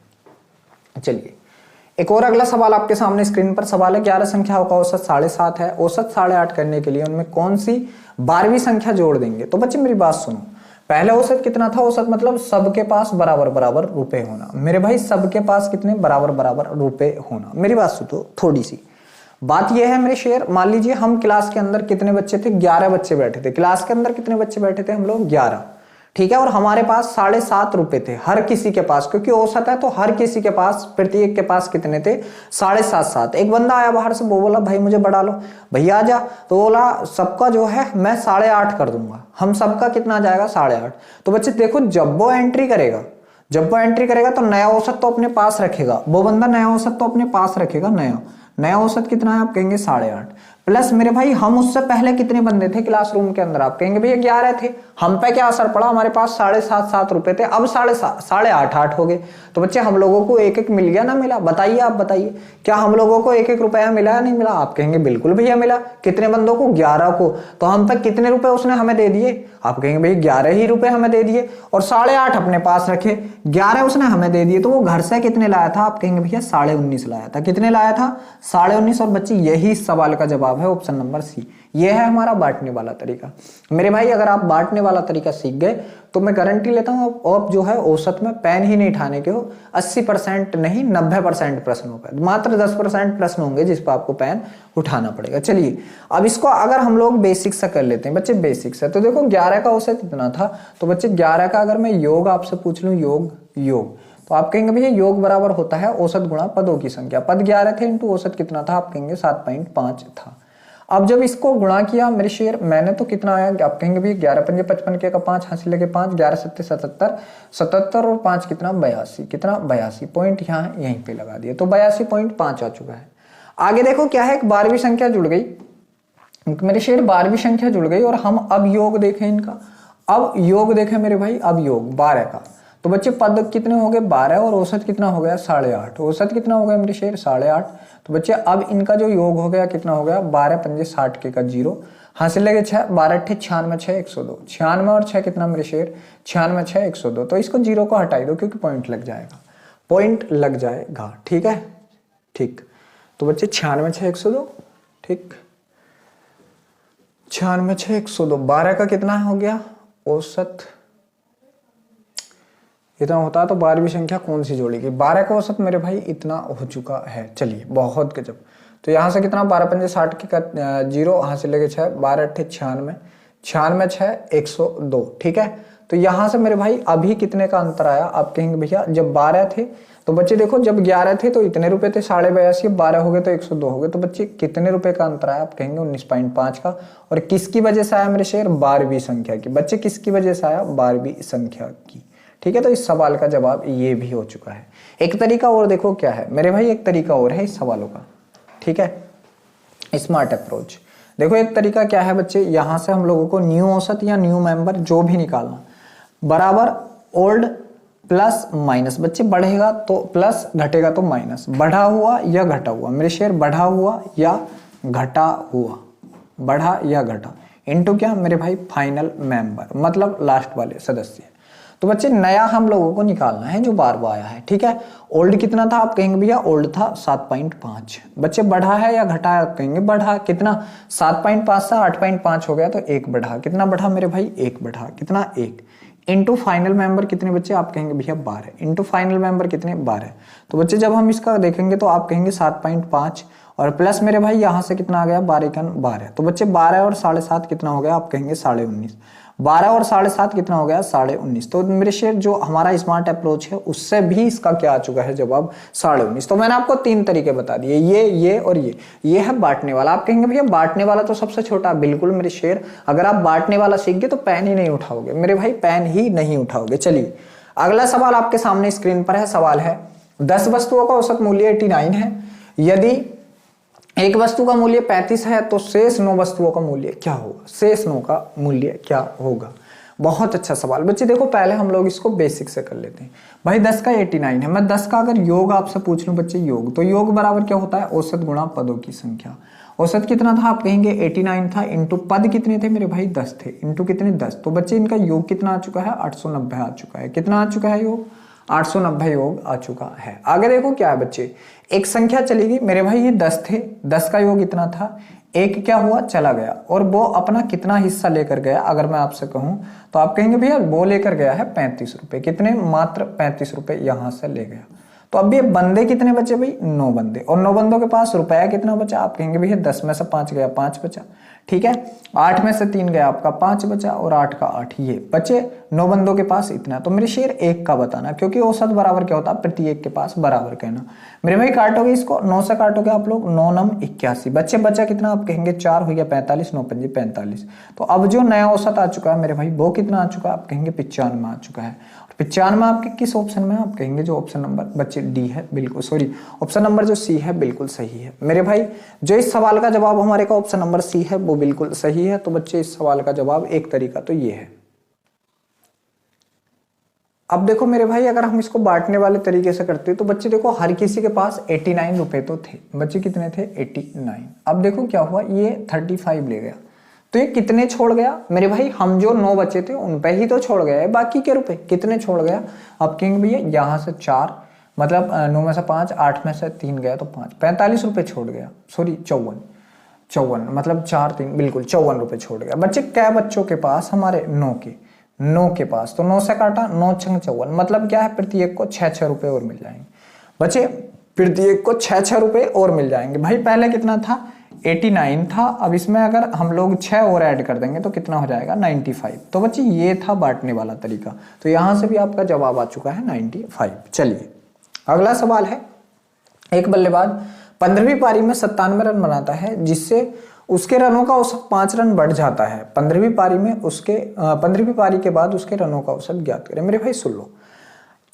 चलिए एक और अगला सवाल आपके सामने स्क्रीन पर सवाल है, 11 संख्याओं का औसत 7.5 है, औसत 8.5 करने के लिए उनमें कौन सी 12वीं संख्या जोड़ देंगे। तो बच्चे मेरी बात सुनो, पहले औसत कितना था, औसत मतलब सबके पास बराबर बराबर रुपए होना। मेरे भाई सबके पास कितने बराबर बराबर रुपए होना। मेरी बात सुनो, थोड़ी सी बात यह है मेरे शेर, मान लीजिए हम क्लास के अंदर कितने बच्चे थे, 11 बच्चे बैठे थे क्लास के अंदर, कितने बच्चे बैठे थे हम लोग 11, ठीक है। और हमारे पास 7.5 रुपए थे हर किसी के पास, क्योंकि औसत है तो हर किसी के पास, प्रत्येक के पास कितने थे 7.5। एक बंदा आया बाहर से, वो बोला भाई मुझे बढ़ा लो, भैया आजा, तो बोला सबका जो है मैं 8.5 कर दूंगा, हम सबका कितना आ जाएगा 8.5। तो बच्चे देखो जब वो एंट्री करेगा, जब वो एंट्री करेगा तो नया औसत तो अपने पास रखेगा, वो बंदा नया औसत तो अपने पास रखेगा। नया औसत कितना है, आप कहेंगे 8.5 प्लस मेरे भाई हम उससे पहले कितने बंदे थे क्लासरूम के अंदर, आप कहेंगे भैया 11 थे। हम पे क्या असर पड़ा, हमारे पास 7.5 रुपए थे, अब 8.5 हो गए। तो बच्चे हम लोगों को एक एक मिल गया ना मिला, बताइए आप बताइए, क्या हम लोगों को एक एक रुपया मिला या नहीं मिला? आप कहेंगे बिल्कुल भैया मिला। कितने बंदों को, 11 को। तो हम पे कितने रुपए उसने हमें दे दिए? आप कहेंगे भैया 11 ही रुपए हमें दे दिए, और 8.5 अपने पास रखे, 11 उसने हमें दे दिए। तो वो घर से कितने लाया था? आप कहेंगे भैया 19.5 लाया था। कितने लाया था? 19.5। और बच्चे यही सवाल का जवाब है ऑप्शन नंबर सी। ये है हमारा बांटने वाला तरीका। मेरे भाई अगर आप बांटने वाला तरीका सीख गए तो मैं गारंटी लेता हूं आप जो है औसत में पेन ही नहीं ठाने के हो। 80% नहीं 90% प्रश्न हो गए, मात्र 10% प्रश्न होंगे जिस पर आपको पेन उठाना पड़ेगा। चलिए अब इसको अगर हम लोग बेसिक से कर लेते हैं बच्चे, बेसिक से। तो देखो 11 का औसत इतना था, तो बच्चे 11 का अगर मैं योग आपसे पूछ लूं, योग तो आप कहेंगे भैया योग बराबर होता है औसत गुणा पदों की संख्या। पद 11 थे इंटू औसत कितना था? आप कहेंगे 7.5 था। अब जब इसको गुणा किया मेरे शेर, मैंने तो कितना आया? आप कहेंगे भैया 11 पंजे 55 के का 5 हासिल लगे 5, 11 सत्ते 77, 77 और 5 कितना? 82। कितना? 82 पॉइंट यहाँ यहीं पे लगा दिया, तो 82.5 आ चुका है। आगे देखो क्या है, एक 12वीं संख्या जुड़ गई मेरे शेर, 12वीं संख्या जुड़ गई, और हम अब योग देखें इनका। अब योग देखें मेरे भाई, अब योग 12 का, तो बच्चे पद कितने हो गए? 12, और औसत कितना हो गया? 8.5। औसत कितना हो गया मेरे शेर? 8.5। तो बच्चे अब इनका जो योग हो गया कितना हो गया? 12 पंजे 60 के का 0 हासिल लगे 6, 12 अट्ठे 96, 6 102, 96 और 6 कितना मेरे शेर? 96 6 102। तो इसको 0 को हटाई दो क्योंकि पॉइंट लग जाएगा, पॉइंट लग जाएगा। ठीक है, ठीक। तो बच्चे 96 6 102, ठीक, 96 6 102। 12 का कितना हो गया औसत? इतना होता है तो 12वीं संख्या कौन सी जोड़ेगी? 12 का औसत मेरे भाई इतना हो चुका है। चलिए बहुत गजब। तो यहाँ से कितना? 12 पंजे 60 के का 0 हासिल लगे 6, 12 अट्ठे 96, 96 6 102। ठीक है, तो यहाँ से मेरे भाई अभी कितने का अंतर आया? आप कहेंगे भैया जब 12 थे तो बच्चे देखो, जब 11 थे तो इतने रुपए थे 82.5, 12 हो गए तो 102 हो गए, तो बच्चे कितने रुपए का अंतर आया? आप कहेंगे 19.5 का। और किसकी वजह से आया मेरे शेर? 12वीं संख्या की। बच्चे किसकी वजह से आया? 12वीं संख्या की। ठीक है, तो इस सवाल का जवाब ये भी हो चुका है। एक तरीका और देखो क्या है मेरे भाई, एक तरीका और है इस सवालों का। ठीक है, स्मार्ट अप्रोच। देखो एक तरीका क्या है बच्चे, यहां से हम लोगों को न्यू औसत या न्यू मेंबर जो भी निकालना, बराबर ओल्ड प्लस माइनस। बच्चे बढ़ेगा तो प्लस, घटेगा तो माइनस। बढ़ा हुआ या घटा हुआ मेरे शेर? बढ़ा हुआ या घटा हुआ, बढ़ा या घटा, इनटू क्या मेरे भाई? फाइनल मेंबर, मतलब लास्ट वाले सदस्य। तो बच्चे नया हम लोगों को निकालना है जो बार बार आया है। ठीक है, ओल्ड कितना था? आप कहेंगे भैया ओल्ड था 7.5। बच्चे बढ़ा है या घटा है? आप कहेंगे बढ़ा। कितना? 7.5 से 8.5 हो गया तो 1 बढ़ा। कितना बढ़ा मेरे भाई? 1 बढ़ा। कितना? 1 इंटू फाइनल मेंबर कितने बच्चे? आप कहेंगे भैया 12 इंटू फाइनल मेंबर कितने? 12। तो बच्चे जब हम इसका देखेंगे तो आप कहेंगे 7.5 और प्लस मेरे भाई यहाँ से कितना आ गया? 12 तो बच्चे 12 और 7.5 कितना हो गया? आप कहेंगे 19.5। 12 और 7.5 कितना हो गया? 19.5। तो मेरे शेर जो हमारा स्मार्ट अप्रोच है उससे भी इसका क्या आ चुका है जवाब? 19.5। तो मैंने आपको 3 तरीके बता दिए, ये और ये है बांटने वाला। आप कहेंगे भैया बांटने वाला तो सबसे छोटा। बिल्कुल मेरे शेर, अगर आप बांटने वाला सीख गए तो पेन ही नहीं उठाओगे मेरे भाई, पेन ही नहीं उठाओगे। चलिए अगला सवाल आपके सामने स्क्रीन पर है। सवाल है 10 वस्तुओं का औसत मूल्य 89 है। यदि एक वस्तु का मूल्य 35 है तो शेष 9 वस्तुओं का मूल्य क्या होगा? शेष 9 का मूल्य क्या होगा? बहुत अच्छा सवाल। बच्चे देखो पहले हम लोग इसको बेसिक से कर लेते हैं। भाई 10 का 89 है, मैं 10 का अगर योग आपसे पूछ लूं बच्चे योग, तो योग बराबर क्या होता है? औसत गुणा पदों की संख्या। औसत कितना था? आप कहेंगे 89 था, इंटू पद कितने थे मेरे भाई? 10 थे, इंटू कितने? 10। तो बच्चे इनका योग कितना आ चुका है? 890 आ चुका है। कितना आ चुका है योग? 890 योग आ चुका है। आगे देखो क्या है बच्चे, एक संख्या चलेगी मेरे भाई, ये 10 थे, 10 का योग इतना था, एक क्या हुआ? चला गया, और वो अपना कितना हिस्सा लेकर गया? अगर मैं आपसे कहूं तो आप कहेंगे भैया वो लेकर गया है 35 रुपए। कितने? मात्र 35 रुपए यहां से ले गया। तो अब ये बंदे कितने बचे भाई? 9 बंदे, और 9 बंदों के पास रुपया कितना बचा? आप कहेंगे भैया 10 में से 5 गया, 5 बचा। ठीक है, 8 में से 3 गया, आपका 5 बचा, और 8 का 8 ये बचे। 9 बंदों के पास इतना। तो मेरे शेर 1 का बताना, क्योंकि औसत बराबर क्या होता है? प्रत्येक के पास बराबर कहना। मेरे भाई काटोगे इसको, 9 से काटोगे आप लोग, 9 9 81। बच्चे बचा कितना? आप कहेंगे 4 हो गया 45, 9 पंजे 45। तो अब जो नया औसत आ चुका है मेरे भाई वो कितना आ चुका है? आप कहेंगे 95 आ चुका है। 95 आपके किस ऑप्शन में है? आप कहेंगे जो ऑप्शन नंबर बच्चे डी है, बिल्कुल सॉरी, ऑप्शन नंबर जो सी है बिल्कुल सही है मेरे भाई। जो इस सवाल का जवाब हमारे का ऑप्शन नंबर सी है वो बिल्कुल सही है। तो बच्चे इस सवाल का जवाब एक तरीका तो ये है। अब देखो मेरे भाई, अगर हम इसको बांटने वाले तरीके से करते तो बच्चे देखो हर किसी के पास 89 रुपए तो थे। बच्चे कितने थे? 89। अब देखो क्या हुआ, ये 35 ले गया तो ये कितने छोड़ गया मेरे भाई? हम जो 9 बचे थे उन पे ही तो छोड़ गया, बाकी के रुपए कितने छोड़ गया? अब कहेंगे भैया यहाँ से 4 मतलब 9 में से 5, 8 में से 3 गया तो 5, 45 रुपए छोड़ गया। सॉरी 54 मतलब 4 3 बिल्कुल 54 रुपए छोड़ गया। बच्चे क्या बच्चों के पास? हमारे 9 के पास, तो 9 से काटा 9 छंग 54 मतलब क्या है? प्रत्येक को 6 रुपए और मिल जाएंगे। बच्चे प्रत्येक को 6 रुपए और मिल जाएंगे। भाई पहले कितना था? 89 था। अब इसमें अगर हम लोग 6 और ऐड कर देंगे तो कितना हो जाएगा? 95। तो बच्चे ये था बांटने वाला तरीका। तो यहां से भी आपका जवाब आ चुका है 95। चलिए अगला सवाल है, एक बल्लेबाज 15वीं पारी में 97 रन बनाता है जिससे उसके रनों का औसत 5 रन बढ़ जाता है। 15वीं पारी में उसके 15वीं पारी के बाद उसके रनों का औसत ज्ञात करें। मेरे भाई सुन लो,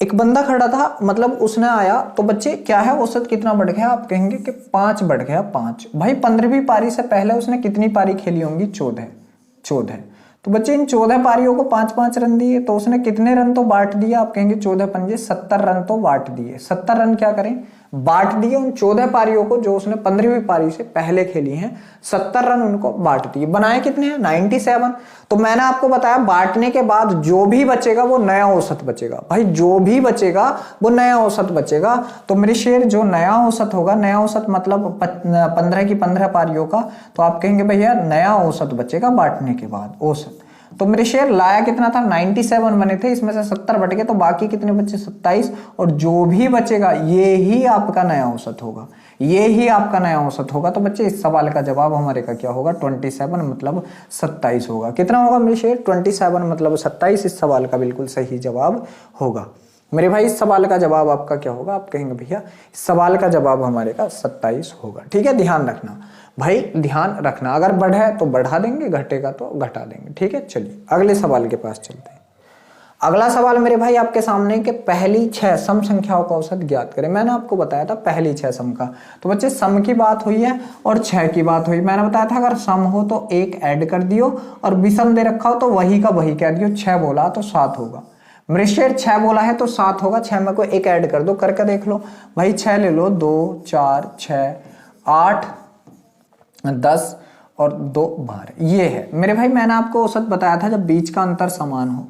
एक बंदा खड़ा था, मतलब उसने आया तो बच्चे क्या है, औसत कितना बढ़ गया? आप कहेंगे कि 5 बढ़ गया। 5 भाई 15वीं पारी से पहले उसने कितनी पारी खेली होंगी? 14। तो बच्चे इन 14 पारियों को 5-5 रन दिए तो उसने कितने रन तो बांट दिया? आप कहेंगे 14 पंजे 70 रन तो बांट दिए। 70 रन क्या करें? बांट दिए उन 14 पारियों को जो उसने 15वीं पारी से पहले खेली हैं। 70 रन उनको बांट दिए। बनाए कितने हैं? 97। तो मैंने आपको बताया बांटने के बाद जो भी बचेगा वो नया औसत बचेगा। भाई जो भी बचेगा वो नया औसत बचेगा। तो मेरे शेर जो नया औसत होगा, नया औसत मतलब 15 की 15 पारियों का, तो आप कहेंगे भैया नया औसत बचेगा बांटने के बाद औसत। तो मेरे शेयर लाया कितना था? 97 बने थे, इसमें से 70 बट गए तो बाकी कितने बचे? 27। और जो भी बचेगा ये ही आपका नया औसत होगा, ये ही आपका नया औसत होगा। तो बच्चे इस सवाल का जवाब हमारे का क्या होगा? 27 मतलब 27 होगा। कितना होगा मेरे शेयर? 27 मतलब 27 इस सवाल का बिल्कुल सही जवाब होगा। मेरे भाई इस सवाल का जवाब आपका क्या होगा? आप कहेंगे भैया इस सवाल का जवाब हमारे का 27 होगा। ठीक है, ध्यान रखना भाई, ध्यान रखना। अगर बढ़े तो बढ़ा देंगे, घटेगा तो घटा देंगे। ठीक है, चलिए अगले सवाल के पास चलते हैं। अगला सवाल मेरे भाई आपके सामने कि पहली 6 सम संख्याओं का औसत ज्ञात करें। मैंने आपको बताया था पहली 6 सम का। तो बच्चे सम की बात हुई है और 6 की बात हुई। मैंने बताया था अगर सम हो तो 1 ऐड कर दियो और विषम दे रखा हो तो वही का वही कह दियो। 6 बोला तो 7 होगा। मेरे शेर 6 बोला है तो 7 होगा। 6 में को 1 ऐड कर दो, करके देख लो भाई। 6 ले लो, 2 4 6 8 10 और 2 12। ये है मेरे भाई। मैंने आपको औसत बताया था जब बीच का अंतर समान हो।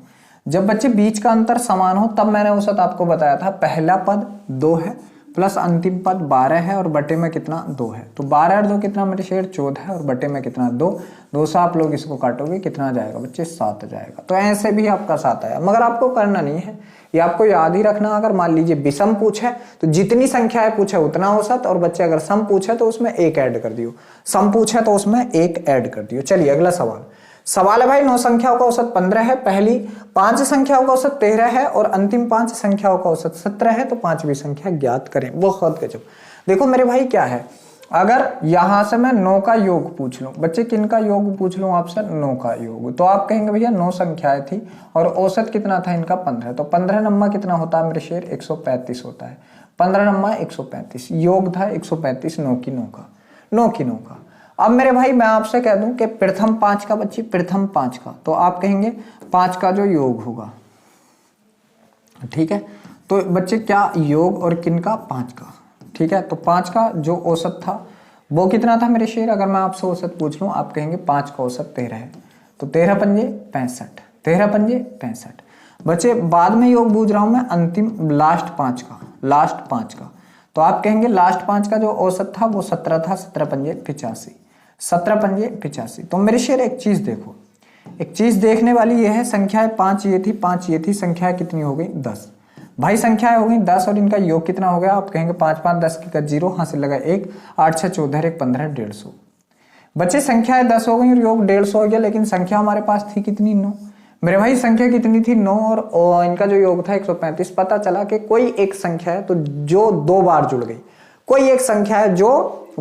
जब बच्चे बीच का अंतर समान हो तब मैंने औसत आपको बताया था। पहला पद 2 है प्लस अंतिम पद 12 है और बटे में कितना? 2 है। तो 12 और 2 कितना मेरे शेर? 14 है और बटे में कितना? 2। 2 से आप लोग इसको काटोगे कितना जाएगा बच्चे? 7 जाएगा। तो ऐसे भी आपका 7 आया, मगर आपको करना नहीं है, ये आपको याद ही रखना। अगर मान लीजिए विषम पूछे तो जितनी संख्याएं पूछे उतना औसत, और बच्चे अगर सम पूछे तो उसमें 1 ऐड कर दियो। सम पूछे तो उसमें 1 ऐड कर दियो। चलिए अगला सवाल है भाई 9 संख्याओं का औसत 15 है, पहली 5 संख्याओं का औसत 13 है और अंतिम 5 संख्याओं का औसत 17 है। तो 5वीं संख्या ज्ञात करें। बहुत गजब। देखो मेरे भाई क्या है, अगर यहां से मैं 9 का योग पूछ लूं, बच्चे किन का योग पूछ लूं आपसे? 9 का योग। तो आप कहेंगे भैया 9 संख्याएं थी और औसत कितना था इनका? 15। तो 15 नम्मा कितना होता है मेरे शेर? 135 होता है। 15 नम्मा 135, योग था 135 9 की 9 का। अब मेरे भाई मैं आपसे कह दूं कि प्रथम 5 का बच्ची, प्रथम 5 का, तो आप कहेंगे 5 का जो योग होगा। ठीक है, तो बच्चे क्या योग और किन का? 5 का। ठीक है, तो 5 का जो औसत था वो कितना था मेरे शेर? अगर मैं आपसे औसत पूछ लूं, आप कहेंगे 5 का औसत 13 है। तो 13 पंजे 65, 13 पंजे 65। बच्चे बाद में योग बूझ रहा हूं मैं, अंतिम लास्ट 5 का। तो आप कहेंगे लास्ट 5 का जो औसत था वो 17 था। 17 पंजे 85, 17 पंजे 85। तो मेरे शेर एक चीज देखो, एक चीज देखने वाली ये है, संख्याएं 5 ये थी, 5 ये थी, संख्याएं कितनी हो गई? 10। भाई संख्याएं हो गई 10 और इनका योग कितना हो गया? आप कहेंगे 5 5 10 की 0, हासिल लगा 1, 8 6 14 1 15 150। बच्चे संख्याएं 10 हो गई और योग 150 हो गया, लेकिन संख्या हमारे पास थी कितनी? 9। मेरे भाई संख्या कितनी थी? 9 और इनका जो योग था 135। पता चला कि कोई एक संख्या है तो जो 2 बार जुड़ गई, कोई एक संख्या है जो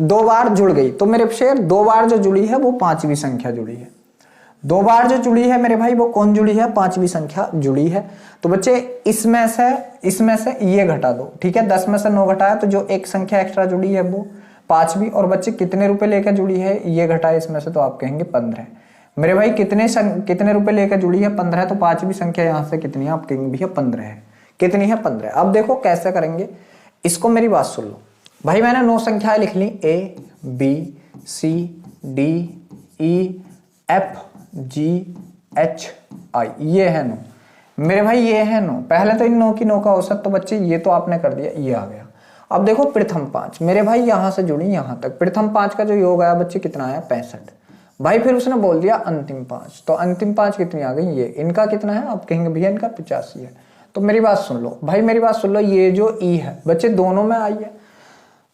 2 बार जुड़ गई। तो मेरे शेर 2 बार जो जुड़ी है वो 5वीं संख्या जुड़ी है। दो बार जो जुड़ी है मेरे भाई वो कौन जुड़ी है, पांचवी संख्या जुड़ी है। तो बच्चे इसमें से ये घटा दो, ठीक है। 10 में से 9 घटाया तो जो एक संख्या एक्स्ट्रा जुड़ी है वो पांचवी, और बच्चे कितने रुपए लेकर जुड़ी है, ये घटाए इसमें से, तो आप कहेंगे 15। मेरे भाई कितने रुपए लेकर जुड़ी है, 15। तो पांचवी संख्या यहां से कितनी है, आप कहेंगे भैया 15 है। कितनी है, 15। अब देखो कैसे करेंगे इसको, मेरी बात सुन लो भाई। मैंने 9 संख्याएं लिख ली, A B C D E F G H I, ये है 9 मेरे भाई, ये है 9। पहले तो इन 9 की 9 का औसत, तो बच्चे ये तो आपने कर दिया, ये आ गया। अब देखो प्रथम 5 मेरे भाई, यहां से जुड़ी यहां तक, प्रथम 5 का जो योग आया बच्चे कितना आया, 65 भाई। फिर उसने बोल दिया अंतिम 5, तो अंतिम 5 कितनी आ गई, ये इनका कितना है, आप कहेंगे भैया इनका 85 है। तो मेरी बात सुन लो भाई, मेरी बात सुन लो, ये जो ई है बच्चे दोनों में आई है,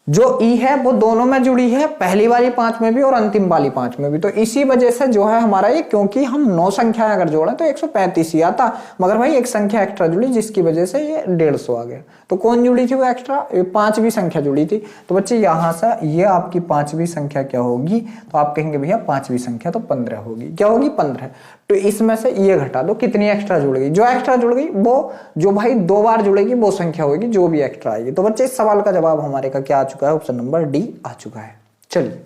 जो ई है वो दोनों में जुड़ी है, पहली वाली 5 में भी और अंतिम वाली 5 में भी। तो इसी वजह से जो है हमारा ये, क्योंकि हम 9 संख्याएं अगर जोड़ें तो 135 ही आता, मगर भाई एक संख्या एक्स्ट्रा जुड़ी जिसकी वजह से ये 150 आ गया। तो कौन जुड़ी थी वो एक्स्ट्रा, पांचवी संख्या जुड़ी थी। तो बच्चे यहां से ये आपकी पांचवी संख्या क्या होगी, तो आप कहेंगे भैया पांचवी संख्या तो 15 होगी। क्या होगी, 15। तो इसमें से ये घटा दो, कितनी एक्स्ट्रा जुड़ गई, जो एक्स्ट्रा जुड़ गई वो, जो भाई 2 बार जुड़ेगी वो संख्या होगी जो भी एक्स्ट्रा आएगी। तो बच्चे इस सवाल का जवाब हमारे का क्या आ चुका है, ऑप्शन नंबर डी आ चुका है। चलिए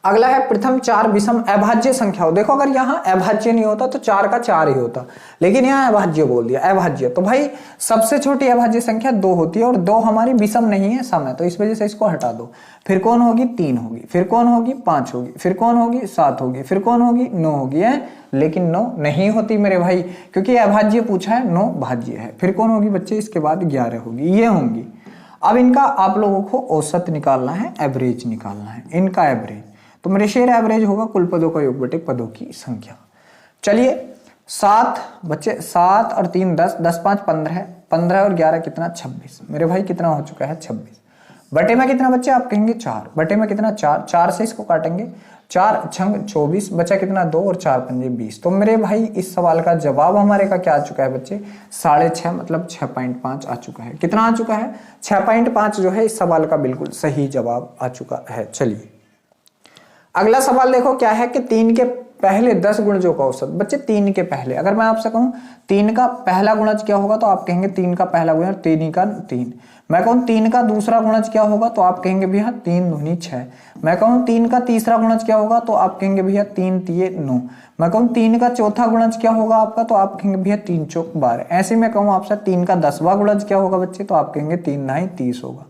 अगला है प्रथम 4 विषम अभाज्य संख्या हो। देखो अगर यहाँ अभाज्य नहीं होता तो 4 का 4 ही होता, लेकिन यहाँ अभाज्य बोल दिया, अभाज्य। तो भाई सबसे छोटी अभाज्य संख्या 2 होती है, और 2 हमारी विषम नहीं है, सम है, तो इस वजह से इसको हटा दो। फिर कौन होगी, 3 होगी, फिर कौन होगी, 5 होगी, फिर कौन होगी, 7 होगी, फिर कौन होगी, 9 होगी है। लेकिन 9 नहीं होती मेरे भाई, क्योंकि अभाज्य पूछा है, 9 भाज्य है। फिर कौन होगी बच्चे, इसके बाद 11 होगी, ये होंगी। अब इनका आप लोगों को औसत निकालना है, एवरेज निकालना है, इनका एवरेज। तो मेरे शेयर एवरेज होगा कुल पदों का योग बटे पदों की संख्या। चलिए 7 बच्चे, 7 और 3 10, 10 5 15, 15 और 11 कितना, 26। मेरे भाई कितना हो चुका है, 26। बटे में कितना बच्चे, आप कहेंगे 4, बटे में कितना, 4, 4 से इसको काटेंगे, 4 छंग 24, बचा कितना, 2 और 4 पंजे 20। तो मेरे भाई इस सवाल का जवाब हमारे का क्या आ चुका है बच्चे, 6.5 मतलब 6.5 आ चुका है। कितना आ चुका है, 6.5 जो है इस सवाल का बिल्कुल सही जवाब आ चुका है। चलिए अगला सवाल देखो क्या है कि 3 के पहले 10 गुणजों का औसत। बच्चे 3 के पहले, अगर मैं आपसे कहूं 3 का पहला गुणज क्या होगा, तो आप कहेंगे 3 का पहला गुणज 3 का 3। मैं कहूं 3 का दूसरा गुणज क्या होगा, तो आप कहेंगे भैया 3 दूनी 6। मैं कहूं 3 का तीसरा गुणज क्या होगा, तो आप कहेंगे भैया 3 तिये 9। मैं कहूं 3 का चौथा गुणज क्या होगा आपका, तो आप कहेंगे भैया 3 चौक 12। ऐसे मैं कहूं आपसे 3 का 10वां गुणज क्या होगा बच्चे, तो आप कहेंगे 3 9 30 होगा।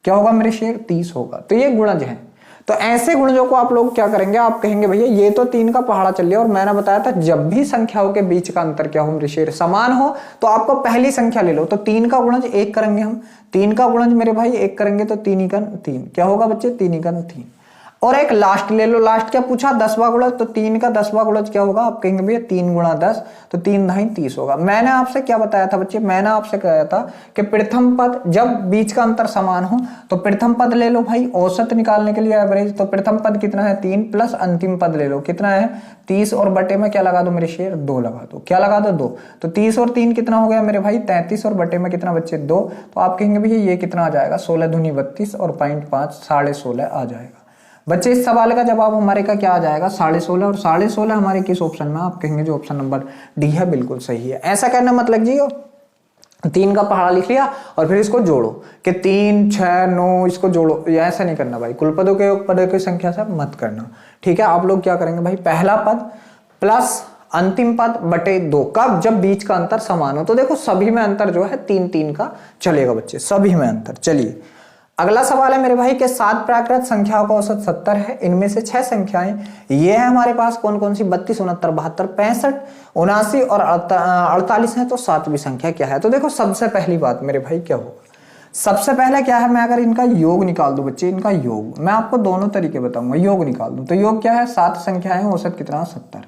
क्या होगा मेरे शेर, 30 होगा। तो ये गुणज है। तो ऐसे गुणजों को आप लोग क्या करेंगे, आप कहेंगे भैया ये तो 3 का पहाड़ा चल लिया, और मैंने बताया था जब भी संख्याओं के बीच का अंतर क्या हो शेर समान हो, तो आपको पहली संख्या ले लो। तो 3 का गुणज 1 करेंगे हम, 3 का गुणज मेरे भाई 1 करेंगे तो 3 का 3 क्या होगा बच्चे, 3 का 3। और एक लास्ट ले लो, लास्ट क्या पूछा, 10वां गुणज, तो 3 का 10वां गुणज क्या होगा, आप कहेंगे भैया 3 गुणा 10, तो 3 9 30 होगा। मैंने आपसे क्या बताया था बच्चे, मैंने आपसे कहा था कि प्रथम पद जब बीच का अंतर समान हो तो प्रथम पद ले लो भाई, औसत निकालने के लिए एवरेज। तो प्रथम पद कितना है, 3 प्लस अंतिम पद ले लो, कितना है 30, और बटे में क्या लगा दो मेरे शेर, 2 लगा दो। क्या लगा दो, 2। तो 30 और 3 कितना हो गया मेरे भाई, 33, और बटे में कितना बच्चे 2। तो आप कहेंगे भैया ये कितना आ जाएगा, 16 दूनी 32 और 0.5 16.5 आ जाएगा। बच्चे इस सवाल का जवाब हमारे का क्या आ जाएगा, 16.5, और 16.5 हमारे किस ऑप्शन में, आप कहेंगे जो ऑप्शन नंबर डी है बिल्कुल सही है। ऐसा करना मत लगिए 3 का पहाड़ा लिख लिया और फिर इसको जोड़ो कि 3 6 9 इसको जोड़ो, ऐसा नहीं करना भाई। कुल पदों के योग पदों की संख्या से मत करना, ठीक है। आप लोग क्या करेंगे भाई, पहला पद प्लस अंतिम पद बटे 2, कब, जब बीच का अंतर समान हो। तो देखो सभी में अंतर जो है 3 3 का चलेगा बच्चे, सभी में अंतर। चलिए अगला सवाल है मेरे भाई के 7 प्राकृत संख्याओं का औसत 70 है, इनमें से 6 संख्याएं ये है हमारे पास, कौन कौन सी, 32 69 72 65 79 और 48 है। तो 7वीं संख्या क्या है, तो देखो सबसे पहली बात मेरे भाई क्या होगा, सबसे पहले क्या है, मैं अगर इनका योग निकाल दूं बच्चे, इनका योग मैं आपको दोनों तरीके बताऊंगा, योग निकाल दूं तो योग क्या है, 7 संख्याएं औसत कितना 70,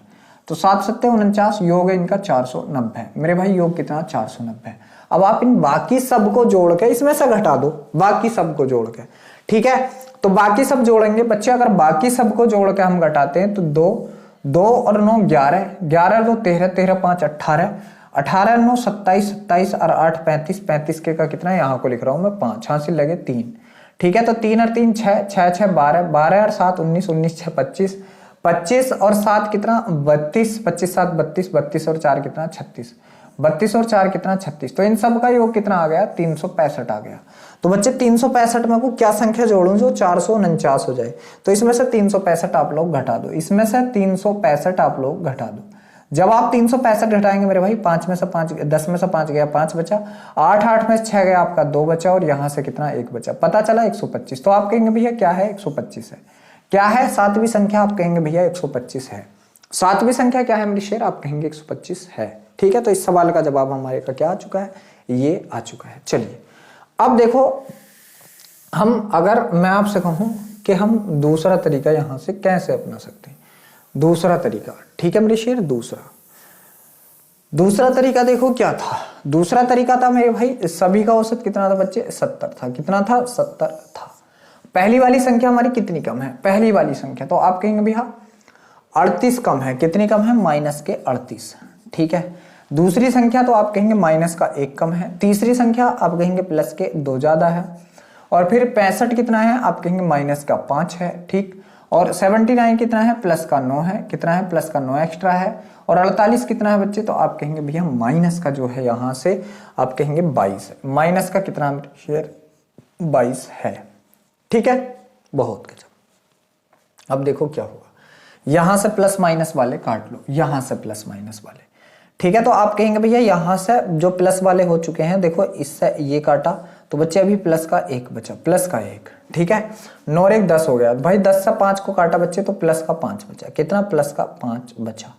तो 7 7 49, योग है इनका 490 मेरे भाई, योग कितना 490। अब आप इन बाकी सब को जोड़ के इसमें से घटा दो, बाकी सब को जोड़ के, ठीक है। तो बाकी सब जोड़ेंगे बच्चे, अगर बाकी सब को जोड़ के हम घटाते हैं तो 2 और 9 11, 11 2 13, 13 5 18, 18 9 27, 27 और 8 35, 35 के का कितना है, यहाँ को लिख रहा हूं मैं 5, हासिल लगे 3, ठीक है। तो 3 और 3 6, 6 6 12, 12 और 7 19, 19 6 25, 25 और 7 कितना 32, 25 7 32, 32 और 4 कितना 36, 32 और 4 कितना 36। तो इन सब का योग कितना आ गया 365 आ गया। तो बच्चे 365 में को क्या संख्या जोड़ूं जो 449 हो जाए। तो इसमें से 365 आप लोग घटा दो, इसमें से 365 आप लोग घटा दो। जब आप 365 घटाएंगे मेरे भाई 5 में से 5, 10 में से 5 गया 5 बचा, 8 8 में से 6 गया आपका 2 बचा, और यहां से कितना 1 बचा, पता चला 125। तो आप कहेंगे भैया क्या है 125 है। क्या है सातवीं संख्या, आप कहेंगे भैया 125 है। सातवीं संख्या क्या है मेरे शेर, आप कहेंगे 125 है। ठीक है, तो इस सवाल का जवाब हमारे का क्या आ चुका है, ये आ चुका है। चलिए अब देखो, हम अगर मैं आपसे कहूं कि हम दूसरा तरीका यहां से कैसे अपना सकते हैं, दूसरा तरीका, ठीक है मेरे शेर, दूसरा तरीका देखो क्या था। दूसरा तरीका था मेरे भाई, सभी का औसत कितना था बच्चे 70 था। कितना था 70 था। पहली वाली संख्या हमारी कितनी कम है, पहली वाली संख्या, तो आप कहेंगे भैया 38 कम है। कितनी कम है, माइनस के 38। ठीक है, दूसरी संख्या तो आप कहेंगे माइनस का 1 कम है। तीसरी संख्या आप कहेंगे प्लस के 2 ज्यादा है। और फिर 65 कितना है, आप कहेंगे माइनस का 5 है। ठीक, और 79 कितना है, प्लस का 9 है। कितना है, प्लस का 9 एक्स्ट्रा है। और 48 कितना है बच्चे, तो आप कहेंगे भैया माइनस का जो है यहां से आप कहेंगे 22 है। माइनस का कितना शेयर 22 है। ठीक है, बहुत गजब। अब देखो क्या होगा, यहां से प्लस माइनस वाले काट लो, यहां से प्लस माइनस वाले। ठीक है, तो आप कहेंगे भैया यहां से जो प्लस वाले हो चुके हैं, देखो इससे ये काटा तो बच्चे अभी प्लस का 1 बचा, प्लस का 1। ठीक है, 9 और 1 10 हो गया भाई, 10 से 5 को काटा बच्चे तो प्लस का 5 बचा। कितना, प्लस का 5 बचा।